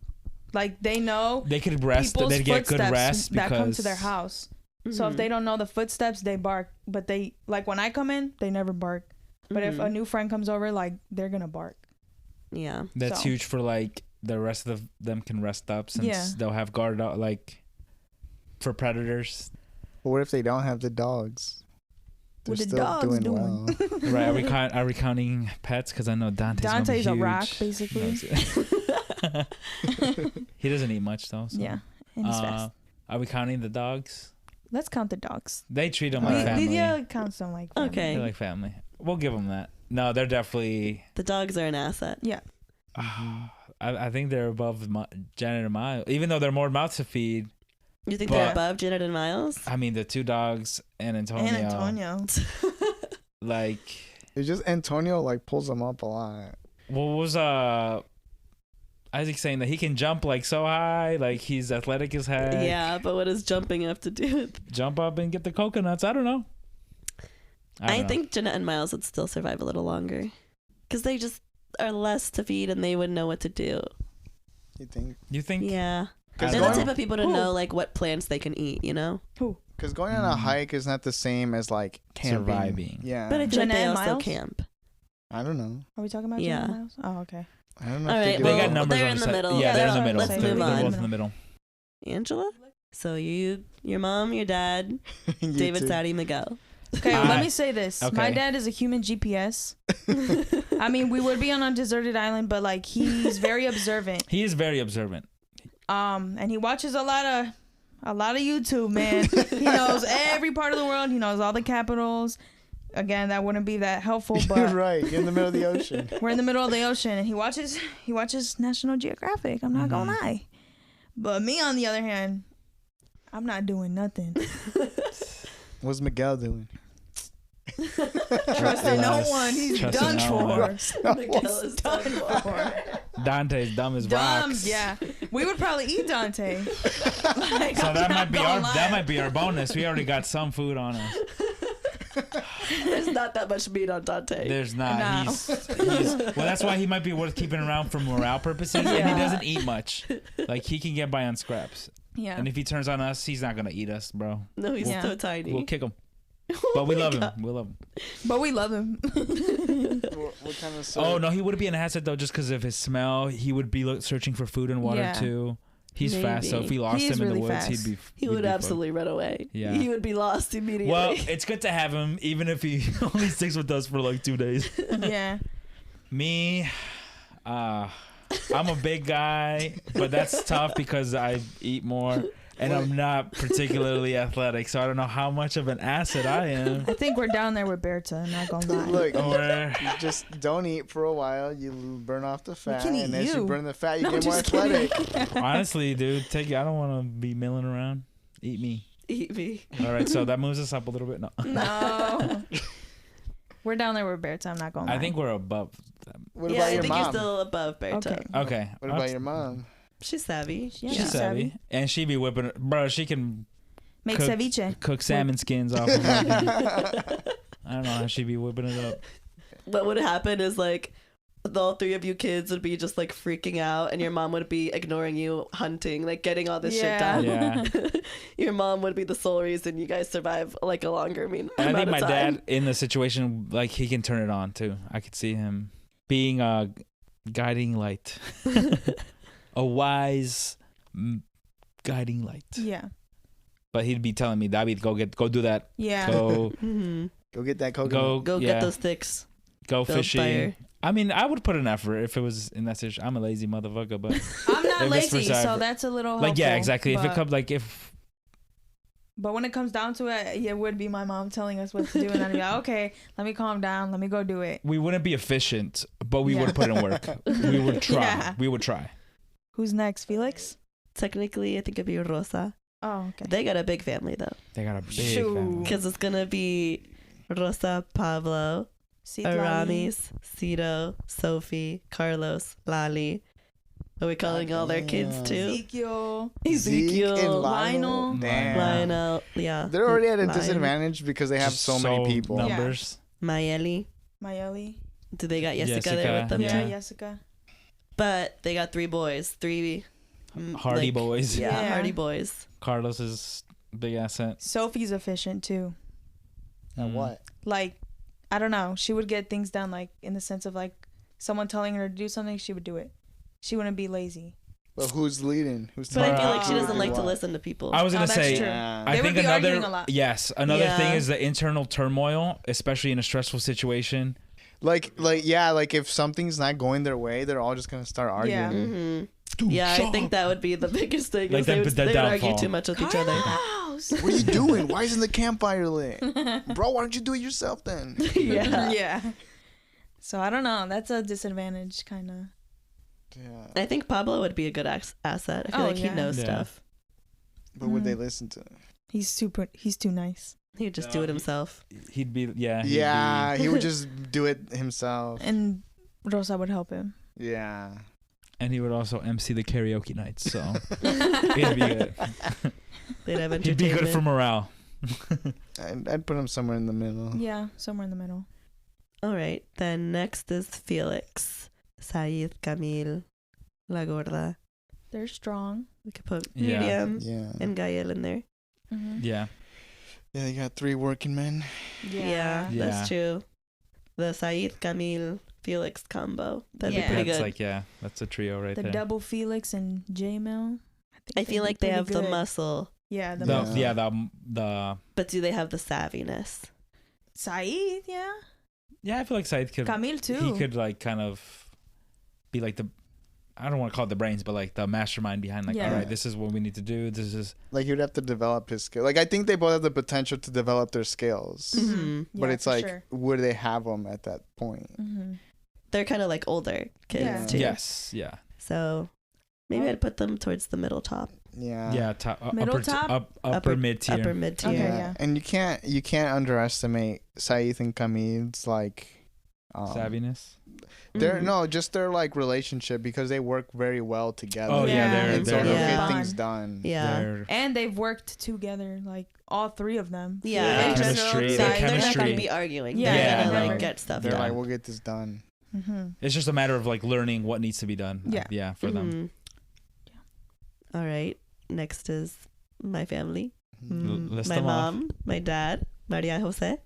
Like they know They could rest. people's They get good footsteps rest that because come to their house. So if Mhm. they don't know the footsteps, they bark. But they, like when I come in, they never bark. But if Mhm. a new friend comes over, like they're going to bark. Yeah. that's So. huge for like the rest of them can rest up since Yeah. they'll have guard out like for predators. But what if they don't have the dogs? They're What the still dogs doing doing? well. Right? Are we counting pets? Because I know Dante's a rock, huge. basically. No, he doesn't eat much though. So. Yeah. And he's fast. Are we counting the dogs? Let's count the dogs. They treat them like family. Lydia counts them like family. Okay. They're like family. We'll give them that. No, they're definitely. The dogs are an asset. Yeah. I think they're above Janet and Miles, even though they're more mouths to feed. You think But- they're above Janet and Miles? I mean, the 2 dogs and Antonio. And Antonio. Like, It's just Antonio like pulls them up a lot. what was Isaac saying that he can jump like so high, like he's athletic as heck. Yeah, but what does jumping have to do with? Jump up and get the coconuts. I don't know. I don't know. think Janet and Miles would still survive a little longer. Because they just are less to feed and they would know what to do. You think? You think? Yeah. I They're don't the know. type of people to Who? know like what plants they can eat, you know? Because going on a hike is not the same as like camping. Surviving. Yeah. But I feel like Janet they and also Miles? camp. I don't know. Are we talking about Yeah. Janet and Miles? Oh, okay. I don't know. All if right, do They well, got numbers they're on in the side. middle. Yeah, they're in the Yeah, middle. let's They're move on. both in the middle. Angela. So your mom, your dad, You David's too. daddy, Miguel. Okay, well, let me say this. Okay. My dad is a human GPS. I mean, we would be on a deserted island, but like he's very observant. He is very observant. And he watches a lot of YouTube, man. He knows every part of the world. He knows all the capitals. Again, that wouldn't be that helpful, You're but right. You're in the middle of the ocean. we're in the middle of the ocean, and he watches National Geographic. I'm not gonna lie. But me, on the other hand, I'm not doing nothing. What's Miguel doing? Trusting no one. He's Trusting done no one. for. Miguel is done for. Dante's dumb as Dumb, rocks. yeah. We would probably eat Dante. Like, So I'm that not might be gonna our lie. bonus. We already got some food on us. There's not that much meat on Dante. There's not. No. He's well. That's why he might be worth keeping around for morale purposes. And he Yeah. doesn't eat much. Like he can get by on scraps. Yeah. And if he turns on us, he's not gonna eat us, bro. No, he's Yeah. so tiny. We'll kick him. But we love him. We love him. But we love him. What kind of Oh no, he would be an asset though, just because of his smell. He would be searching for food and water Yeah. too. He's fast, so Maybe. if we lost He is him in really the woods, fast. he'd be. He we'd would be fucked. absolutely run away. Yeah. He would be lost immediately. Well, it's good to have him, even if he only sticks with us for like 2 days. Yeah. Me, I'm a big guy, but that's tough because I eat more and I'm not particularly athletic, so I don't know how much of an asset I am. I think we're down there with Berta, I'm not gonna lie. Look, Or you just don't eat for a while. You burn off the fat, can eat and as you you. burn the fat, you No, get more just kidding. athletic. honestly, dude, I don't want to be milling around. Eat me. Eat me. All right, so that moves us up a little bit. No, No. We're down there with Berta, I'm not gonna lie. I think we're above them. What Yeah, about I your think mom? you're still above Berta. Okay. Okay. What about your mom? She's savvy. Yeah. She's She's savvy. savvy. And she be whipping, bro. She can Make cook- ceviche. cook salmon skins off of like, I don't know how she be whipping it up. What would happen is like all three of you kids would be just like freaking out, and your mom would be ignoring you, hunting, like getting all this shit done. Yeah. Your mom would be the sole reason you guys survive like a longer And I amount think of my time. dad in the situation, like he can turn it on too. I could see him being a guiding light, a wise guiding light. Yeah. But he'd be telling me, David, go do that. Yeah. Go, Mhm. Go get that coconut. Go yeah, get those sticks. go build fishing. fire. I mean, I would put an effort if it was in that situation. I'm a lazy motherfucker, but I'm not If it's for lazy, so cyber- that's a little like, yeah, helpful, exactly. If it but- comes, like, if But when it comes down to it, it would be my mom telling us what to do, and I'd be like, okay, let me calm down, let me go do it. we wouldn't be efficient, but we Yeah. would put in work. We would try. Yeah. We would try. Who's next, Felix? Technically, I think it'd be Rosa. Oh, okay. They got a big family though, They got a big Shoot. family. because it's gonna be Rosa, Pablo, Aramis, Cito, Sophie, Carlos, Lali. Are we calling all their kids too? Ezekiel. Zeke and Lionel. Damn. Lionel, yeah. They're already at a Lion. disadvantage because they have Just so many people. Numbers. Mayeli. Mayeli. Do they got Jessica, Jessica, there with them Yeah, too? Jessica. But they got 3 boys. 3 Hardy like, boys. Yeah, Yeah. Hardy boys. Carlos is big asset. Sophie's efficient too. And what? Like, I don't know. She would get things done, like in the sense of like someone telling her to do something, she would do it. She wouldn't be lazy. But who's leading? Who's But I feel Bruh. like she doesn't like to What? listen to people. I was gonna that's say. true. Yeah. I They would think be arguing a another lot. yes, another Yeah. thing is the internal turmoil, especially in a stressful situation. Like if something's not going their way, they're all just gonna start arguing. Yeah. hmm Dude, Yeah, shut I think up. that would be the biggest thing. Like Is they the would, they would argue downfall. too much with each other. Carlos. What are you doing? Why isn't the campfire lit? Bro, why don't you do it yourself then? Yeah. Yeah. So I don't know. That's a disadvantage, kind of. Yeah. I think Pablo would be a good asset. I feel Oh, like he yeah. knows Yeah. stuff. But would they listen to? He's too nice. He would just do it himself. He'd be he'd Yeah, he would just do it himself. And Rosa would help him. Yeah. and he would also MC the karaoke nights, so he'd be good. They'd have He'd be good for entertainment. morale. I'd put him somewhere in the middle. Yeah, somewhere in the middle. All right. Then next is Felix, Said, Camille, La Gorda. They're strong. We could put Yeah. Miriam Yeah. and Gael in there. Mm-hmm. Yeah, Yeah, you got 3 working men. Yeah, Yeah. that's true. The Said, Camille, Felix combo. That'd Yeah. be pretty that's good. like that's a trio right The there. double Felix and J-Mill. I I feel like they pretty have the good. muscle, Yeah, the The muscle. yeah the but do they have the savviness? Saeed, yeah. yeah. I feel like Said could. Camille too. He could like kind of be like the. I don't want to call it the brains, but like the mastermind behind like, Yeah. all right, this is what we need to do. This is Like he would have to develop his skill. Like I think they both have the potential to develop their skills, Mhm. but Yeah, it's for like, sure. would they have them at that point? Mm-hmm. They're kind of like older kids Yeah. too. yes, yeah, So maybe I'd put them towards the middle top, Yeah. yeah. Top, Middle upper, top? upper mid tier. upper mid tier. Okay, Yeah. yeah. And you can't underestimate Saeed and Camille's like Savviness. They're Mhm. just their like relationship, because they work very well together. Oh yeah, Yeah. they're and so they're, they'll Yeah. get Bond. things done. Yeah. they're And they've worked together, like all three of them. Yeah, Yeah. in general, Chemistry, they're, their they're not chemistry. gonna be arguing. Yeah, they're yeah, gonna no. like get stuff They're done. like, we'll get this done. Mm-hmm. It's just a matter of like learning what needs to be done. Yeah. yeah, for them. Mhm. All right. Next is my family. Mhm. list My them off. mom, my dad, Maria Jose,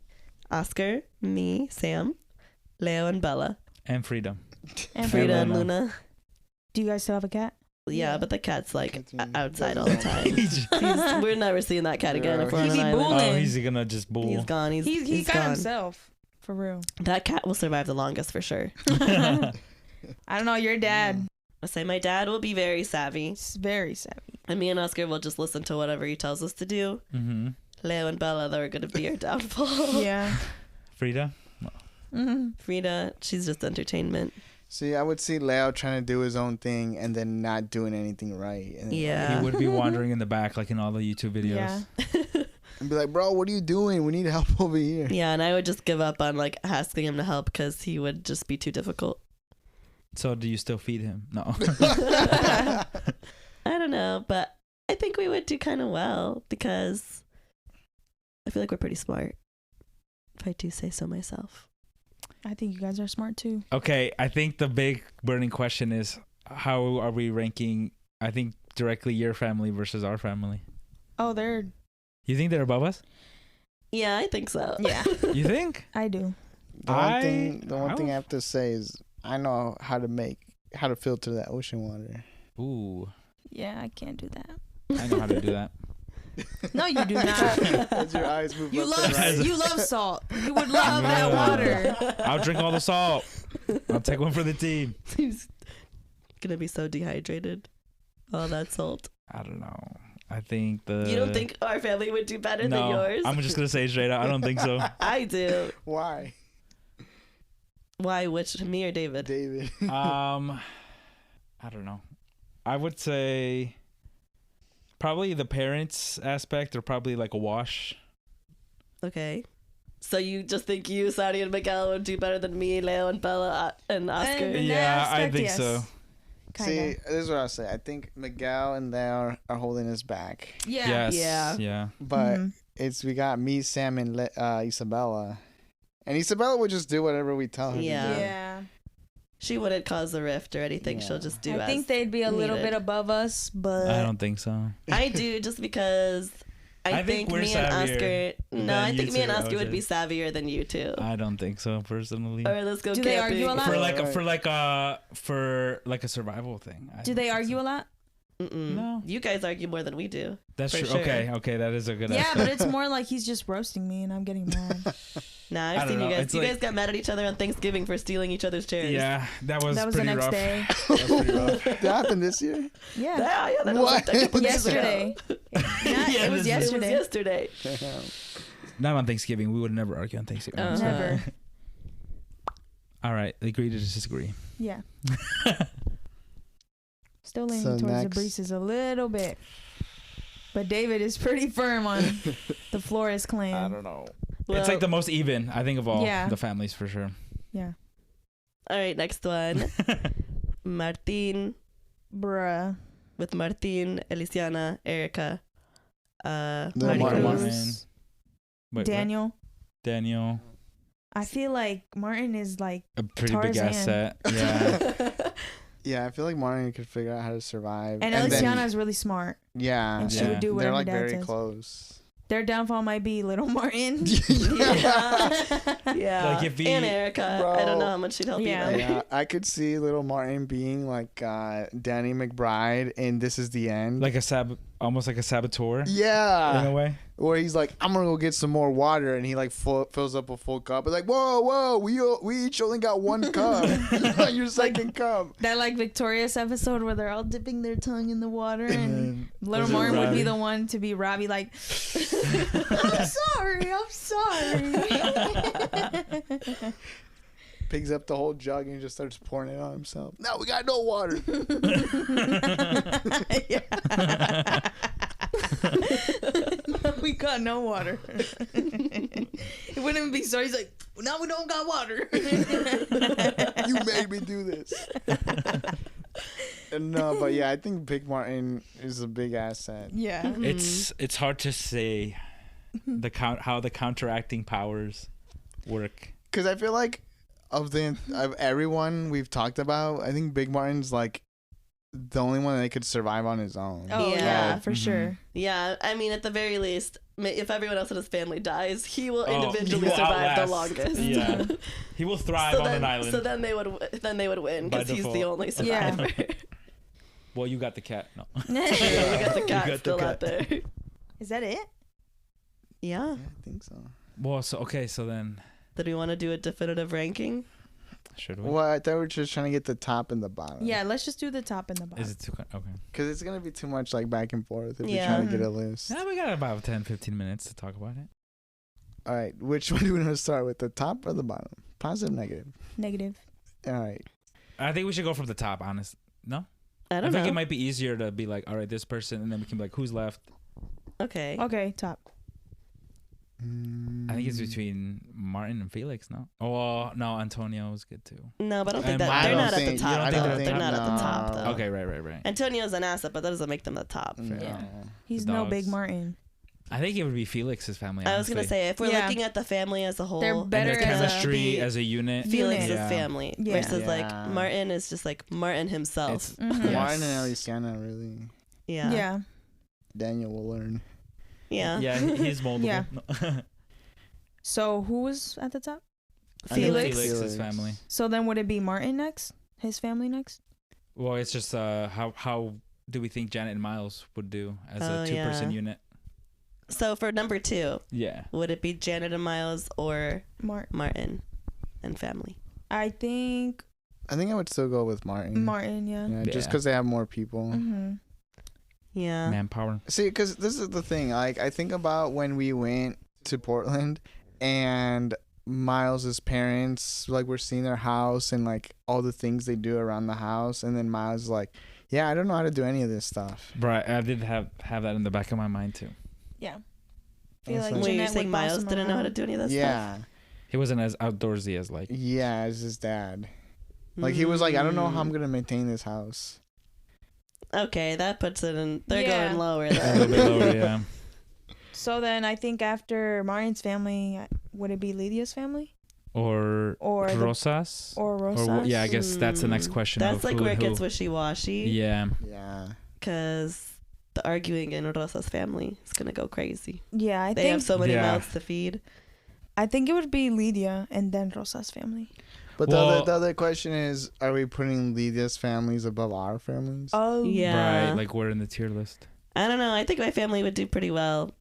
Oscar, me, Sam, Leo, and Bella. And freedom. And Frida and Luna. Luna. do you guys still have a cat? Yeah, but the cat's like Cat's outside all the time. He's- We're never seeing that cat again if we're on He an be island. bullying. oh, he's gonna just bull. He's gone. He got gone. himself. For real. That cat will survive the longest for sure. I don't know. Your dad I say my dad will be very savvy, is very savvy. and me and Oscar will just listen to whatever he tells us to do. mm-hmm. Leo and Bella, they're going to be our downfall. Yeah. Frida. Mm-hmm. Frida, she's just entertainment. See, I would see Leo trying to do his own thing and then not doing anything right. And then, Yeah. He would be wandering in the back like in all the YouTube videos. Yeah. and be like, bro, what are you doing? We need help over here. Yeah, and I would just give up on like asking him to help because he would just be too difficult. So do you still feed him? No. I don't know, but I think we would do kind of well because I feel like we're pretty smart, if I do say so myself. I think you guys are smart too. Okay, I think the big burning question is how are we ranking? I think directly your family versus our family. Oh, they're. You think they're above us? Yeah, I think so. Yeah. You think? I do. The one I thing I would- have to say is I know how to filter that ocean water. Ooh, Yeah, I can't do that. I know how to do that. No, you do not. As your eyes move You left and love right. you love salt. You would love that Yeah. water. I'll drink all the salt. I'll take one for the team. He's gonna be so dehydrated. All that salt. I don't know. I think You don't think our family would do better than yours? I'm just gonna say it straight out. I don't think so. I do. Why, Why? Which, me or David? David? I don't know. I would say probably the parents aspect are probably like a wash. Okay. So you just think you, Sadi, and Miguel would do better than me, Leo, and Bella, and Oscar? In Yeah, that I aspect, think yes. so. See, Kinda. this is what I say. I think Miguel and Leo are holding us back, Yeah. Yes. Yeah. Yeah. but Mhm. we got me, Sam, and Isabella, and Isabella would just do whatever we tell her Yeah. to do. Yeah. She wouldn't cause the rift or anything. Yeah. She'll just do I as think they'd be a little needed. bit above us, but I don't think so. I do, just because I, I think we're me and savvier Oscar. No, than I you think me and two, Oscar would OJ. be savvier than you two. I don't think so personally. Or let's go Do they camping. argue a lot? For like a survival thing. I do don't they think argue so. a lot? Mm-mm. No. You guys argue more than we do. That's for true. sure. Okay, that is a good Yeah, aspect. but it's more like he's just roasting me and I'm getting mad. Nah, I I've don't seen you know. guys. It's You like- guys got mad at each other on Thanksgiving for stealing each other's chairs. Yeah, that was That was the pretty next rough. day. That was pretty rough. That happened this year. Yeah. Yeah, that What? was like a couple days ago. Yesterday. Yeah, It was this is- It was yesterday. yesterday. Not on Thanksgiving. We would never argue on Thanksgiving. Uh-huh. Never. All right, agree to disagree. Yeah. Still leaning So towards next- the Breezes a little bit. But David is pretty firm on the Flores clan. I don't know. Well, It's like the most even, I think, of all Yeah. the families for sure. Yeah. all right, next one. Martin Bruh. with Martin, Elisiana, Erica, The Maricruz. Martin. Wait, what? Daniel. Daniel. I feel like Martin is like A pretty big ass Tarzan. set. Yeah. Yeah, I feel like Martin could figure out how to survive. and then- Elisiana is really smart. yeah, And she Yeah. would do they're whatever like dad very says. close. Their downfall might be Little Martin. Yeah. Like if he, and Erica. Bro. I don't know how much she'd help Yeah. either. Yeah, I could see Little Martin being like Danny McBride, and This Is the End. like almost like a saboteur in a yeah, way. where he's like, I'm gonna go get some more water, and he like fills up a full cup. It's like, whoa, we each only got one cup. Your second cup. That like Victorious episode where they're all dipping their tongue in the water and Little Was it Martin would be Robbie? the one to be Robbie like, I'm sorry. Picks up the whole jug and just starts pouring it on himself. Now we got no water. We got no water. It wouldn't be sorry. He's like, now we don't got water. You made me do this. No, but yeah, I think Big Martin is a big asset. Yeah. It's hard to say how the counteracting powers work. Because I feel like of everyone we've talked about, I think Big Martin's like the only one that could survive on his own. Oh yeah, Yeah. for sure. Yeah, I mean, at the very least, if everyone else in his family dies, he will Oh, individually he will survive the outlast. longest. Yeah, he will thrive on an island. So then they would win By because he's the default. only Yeah. survivor. Well, you got the cat. No. You got the cat got the still cat. out there. Is that it? Yeah. Yeah, I think so. Well, so then Did we want to do a definitive ranking? should we? Well, I thought we were just trying to get the top and the bottom. Yeah, let's just do the top and the bottom. Is it too okay? Because it's going to be too much like back and forth if Yeah. we try to get a list. Yeah, we got about 10-15 minutes to talk about it. All right. Which one do we want to start with? The top or the bottom? Positive, negative? Negative. All right. I think we should go from the top. Honest, no. I I don't think know. it might be easier to be like, all right, this person, and then we can be like, who's left? Okay. Okay, top. I think it's between Martin and Felix. No. Oh well, no. Antonio was good too. No, but I don't And think that I they're don't not at the think- top. you don't think though. they're They're not at the no. top though. Okay, right. Antonio's an asset, but that doesn't make them the top. No. Yeah. He's The no dogs. Big Martin. I think it would be Felix's family. I was gonna honestly. say if we're Yeah. looking at the family as a whole, They're and better their as a- chemistry be as a unit. Felix's Yeah. family Yeah. versus Yeah. like Martin is just like Martin himself. It's Mhm. Yes. Martin and Aliciana, really. yeah. Yeah. Daniel will learn. Yeah. yeah, he's moldable. Yeah. No. So who was at the top? I think Felix. Felix's family. So then would it be Martin next? His family next? Well, it's just how do we think Janet and Miles would do as Oh, a two-person yeah. unit? So for number 2, Yeah. would it be Janet and Miles or Martin and family? I think I think I would still go with Martin. Martin, yeah. Yeah, just Yeah. because they have more people. Mm-hmm. Yeah. Manpower. See, because this is the thing. Like, I think about when we went to Portland and Miles's parents, like, we're seeing their house and, like, all the things they do around the house. And then Miles is like, yeah, I don't know how to do any of this stuff. Right. I did have that in the back of my mind too. Yeah. I Feel was like like- Wait, you're Jeanette saying would boss Miles him didn't know how to around. do any of that Yeah. He wasn't as outdoorsy as like. Yeah, as his dad. stuff? Like, he was like, I don't know how I'm going to maintain this house. Okay, that puts it in. They're Yeah. going lower A little then. bit lower, yeah. So then I think after Martin's family, would it be Lydia's family? Or Or the- Rosas. Or Rosas? Or yeah, I guess that's the next question. That's of like who where it and gets who. wishy-washy. Yeah. Yeah. Because the arguing in Rosa's family is going to go crazy. Yeah, I They think have so many Yeah. mouths to feed. I think it would be Lydia and then Rosa's family. But Well- the other question is, are we putting Lydia's families above our families? Oh. Yeah. Right. Like we're in the tier list. I don't know. I think my family would do pretty well.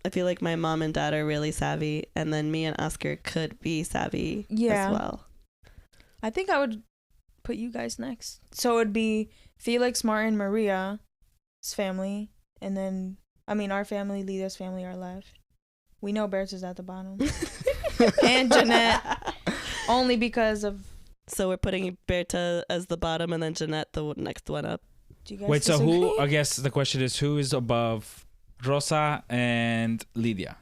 I feel like my mom and dad are really savvy, and then me and Oscar could be savvy Yeah. as well. I think I would put you guys next. So it'd be Felix, Martin, Maria's family, and then our family, Lydia's family are left. We know Bert's is at the bottom. And Jeanette, only because of. So we're putting Berta as the bottom, and then Jeanette the next one up. Do you guys Wait, so who? disagree? I guess the question is who is above Rosa and Lydia?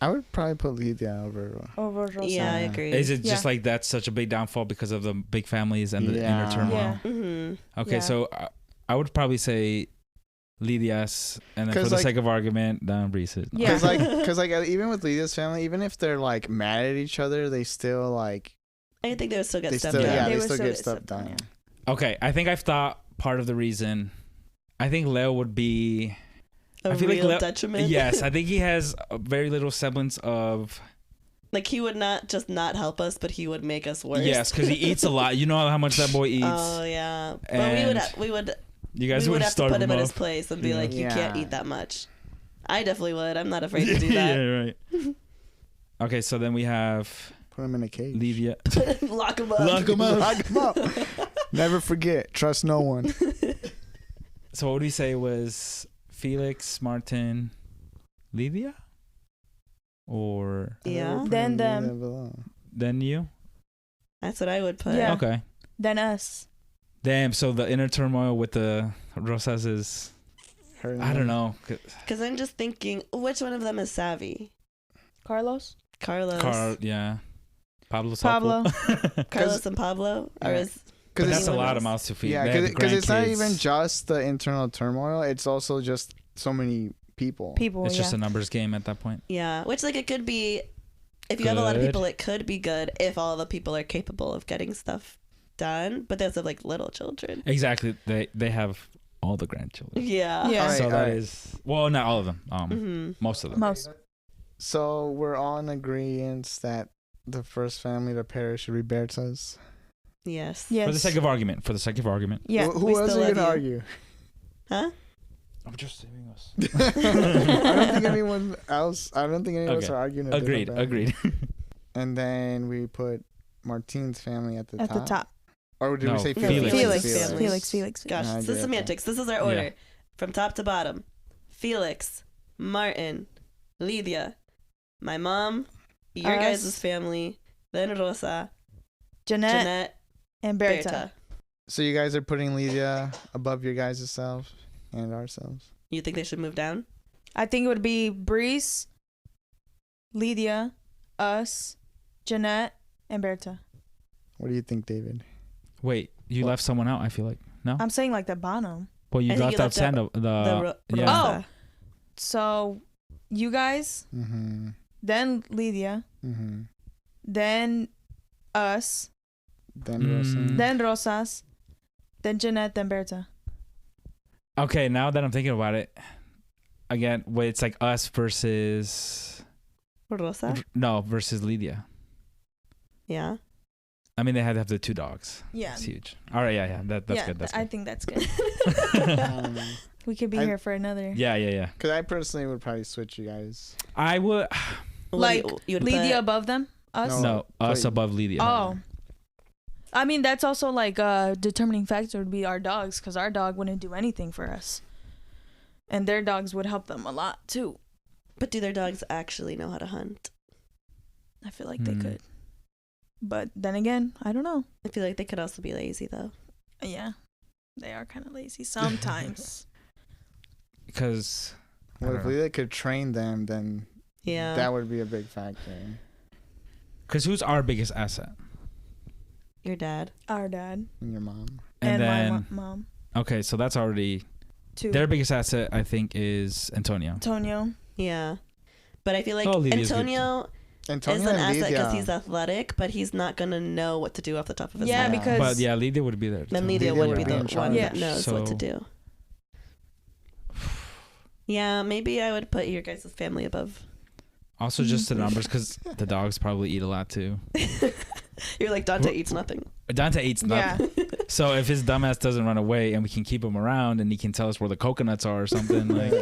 I would probably put Lydia over. Over Rosa? Yeah, I Yeah. agree. Is it just Yeah. like that's such a big downfall because of the big families and the Yeah. inner turmoil? Yeah. Mm-hmm. Okay, Yeah. so I would probably say Lydia's, and then for 'Cause, the like- sake of argument, then Reese's. No. Yeah. Cause like even with Lydia's family, even if they're like mad at each other, they still like I think they would still get they stuff still done. yeah They they would still still get get stuff stuff done, done. yeah. Okay, I think I've thought part of the reason. I think Leo would be a I feel real like detriment. Yes, I think he has a very little semblance of. Like he would not just not help us, but he would make us worse. Yes, because he eats a lot. You know how much that boy eats. Oh yeah, but And we would You guys we would have to starve put him at up. his place and be like, you can't Yeah. eat that much. I definitely would. I'm not afraid to do that. Yeah, right. Okay, so then we have Put him in a cage. Livia. Lock him up. Lock him up. Lock him up. Never forget. Trust no one. So what would we say was Felix, Martin, Livia? Or Yeah. Then them. then you? That's what I would put. Yeah. Okay. Then us. Damn, so the inner turmoil with the Rosas is, I don't know. Because I'm just thinking, which one of them is savvy? Carlos. Carlos. Yeah. Pablo's Pablo. helpful. Carlos and Pablo? Or Yeah. is But Because that's a anyone lot of else? mouths to feed. yeah, They have because it's not grandkids. even just the internal turmoil. It's also just so many people. People. It's yeah. just a numbers game at that point. Yeah, which like it could be, if you have a lot of Good. people, it could be good if all the people are capable of getting stuff done. But those are like little children. Exactly. They have all the grandchildren. Yeah. Yeah. So Alright, that alright. is, well, not all of them. hmm Most of them. Most. So we're all in agreement that the first family to perish should be Berta's. Yes. Yes. For the sake of argument. For the sake of argument. Yeah. Who we else still are you love gonna you. argue? Huh? I'm just saving us. I don't think anyone else. I don't think any of us Okay. are arguing. a Agreed. different family. Agreed. And then we put Martine's family at the At top. the top. Or did we No, say Felix. Felix. Felix. Felix. Felix. Gosh, I this agree is with semantics. This is our order. Yeah. From top to bottom. Felix, Martin, Lydia, my mom, your Us. guys' family, then Rosa, Jeanette, Jeanette, and Berta. Berta. So you guys are putting Lydia above your guys' self and ourselves. You think they should move down? I think it would be Breeze, Lydia, us, Jeanette, and Berta. What do you think, David? Wait, you left someone out, I feel like. No? I'm saying like the bottom. Well, you I think left you out left out Sando. the Yeah. Rosa. So you guys, Mm-hmm. then Lydia, Mm-hmm. then us, Then Rosa. then Rosas, then Jeanette, then Berta. Okay, now that I'm thinking about it, again, wait, it's like us versus Rosa? versus Lydia. Yeah. I mean, they had to have the two dogs. Yeah. It's huge. All right, yeah. That's yeah, good. That's I good. think that's good. Um, We could be I- here for another. Yeah. Because I personally would probably switch you guys. I would. Like, you would Lydia put- above them? Us? No, us Wait. above Lydia. Oh. I mean, that's also like a determining factor would be our dogs, because our dog wouldn't do anything for us. And their dogs would help them a lot too. But do their dogs actually know how to hunt? I feel like they Hmm. could. But then again, I don't know. I feel like they could also be lazy though. Yeah. They are kind of lazy sometimes. Because What if Lydia could train them, then Yeah. that would be a big factor. who's our biggest asset? Your dad. Our dad. And your mom. And, And then my mom. okay, so that's already Too. their biggest asset. I think is Antonio. Antonio. Yeah. But I feel like Oh, Lydia's good, Antonio Antonio is an and asset because Lydia. he's athletic, but he's not going to know what to do off the top of his Yeah, head. because But yeah, Lydia would be there. Then too. Lydia Lydia would would be be the in one charge. that knows what to So- do. Yeah, maybe I would put your guys' family above. Also, just the numbers, because the dogs probably eat a lot too. You're like, Dante eats nothing. Dante eats nothing. Yeah. So if his dumbass doesn't run away and we can keep him around and he can tell us where the coconuts are or something, like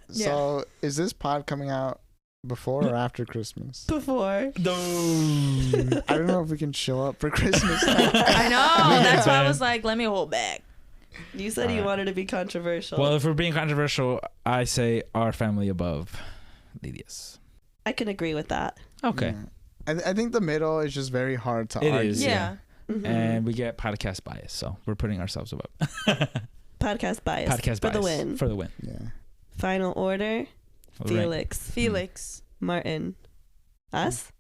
So is this pod coming out before or after Christmas? Before. I don't know if we can show up for Christmas. I know. That's why I Man. was like, let me hold back. You said you Alright. wanted to be controversial. well, if we're being controversial, I say our family above Lydia's. I can agree with that. Okay. Yeah. I think the middle is just very hard to It argue. is. Yeah. Mhm. And we get podcast bias, so we're putting ourselves above. Podcast bias. Podcast for bias the win. For the win. Yeah. Final order. Right. Felix. Felix. Martin. Us.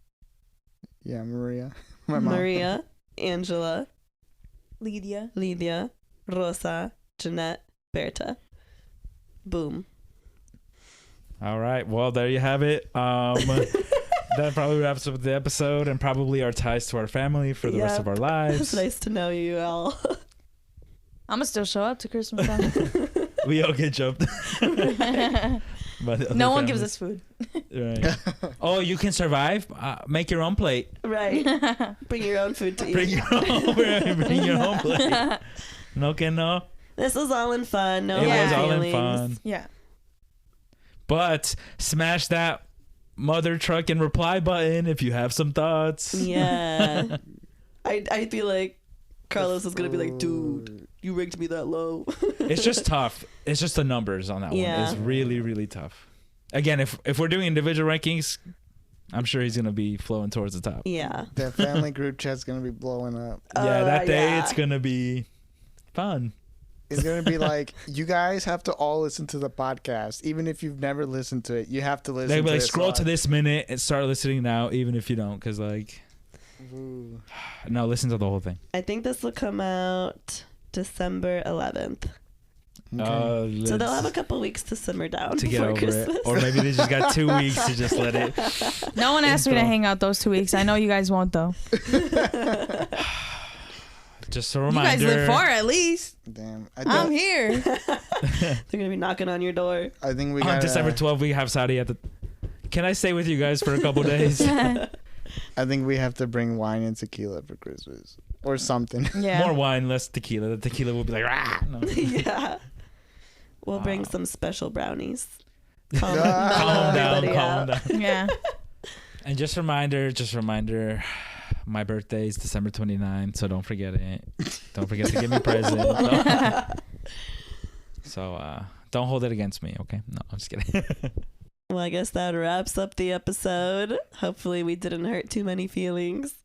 Yeah, Maria. My mom. Maria. Angela. Lydia. Lydia. Rosa. Jeanette. Berta. Boom. All right. Well, there you have it. That probably wraps up the episode and probably our ties to our family for the rest Yep. of our It's lives. nice to know you all. I'm going to still show up to Christmas time. We all get jumped. No one gives us food. Right. Oh, you can survive? Make your own plate. Right. Bring your own food to eat. Bring your own plate. No que no. This was all in fun. No It hard was all in feelings. fun. Yeah. But smash that mother truck and reply button if you have some thoughts. Yeah. I feel like Carlos is going to be like, dude, you ranked me that low. It's just tough. It's just the numbers on that one. Yeah. It's really, really tough. Again, if we're doing individual rankings, I'm sure he's going to be flowing towards the top. Yeah. The family group chat's gonna be blowing up. Yeah, that day yeah. it's going to be fun. It's gonna be like, you guys have to all listen to the podcast, even if you've never listened to it. You have to listen. They'll be to like, it. scroll to this minute and start listening now, even if you don't, because like, Ooh. no, listen to the whole thing. I think this will come out December 11th. Okay. So they'll have a couple weeks to simmer down to get before over Christmas. it, or maybe they just got 2 weeks to just let it. No one asked me to Intro. hang out those 2 weeks. I know you guys won't though. Just a You reminder. guys live far at least. Damn. I'm here. They're gonna be knocking on your door. I think we On got December 12th, we have Saudi at the. Can I stay with you guys for a couple days? I think we have to bring wine and tequila for Christmas or something. Yeah. More wine, less tequila. The tequila will be like, rah! No. Yeah. We'll bring some special brownies. Calm, Calm down, everybody calm out. down. Yeah. And just reminder, my birthday is December 29th, so don't forget it. Don't forget to give me a present. So don't hold it against me, okay? No, I'm just kidding. Well, I guess that wraps up the episode. Hopefully we didn't hurt too many feelings.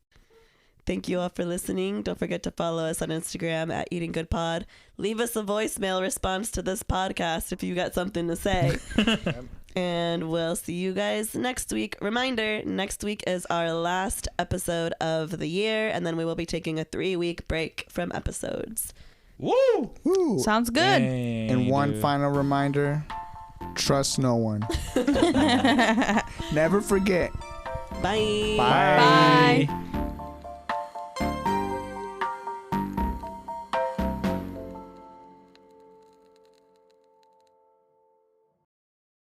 Thank you all for listening. Don't forget to follow us on Instagram at Eating Good Pod. Leave us a voicemail response to this podcast if you got something to say. And we'll see you guys next week. Reminder, next week is our last episode of the year, and then we will be taking a 3-week break from episodes. Woo! Woo. Sounds good. Dang, And one dude. final reminder: trust no one. Never forget. Bye. Bye. Bye.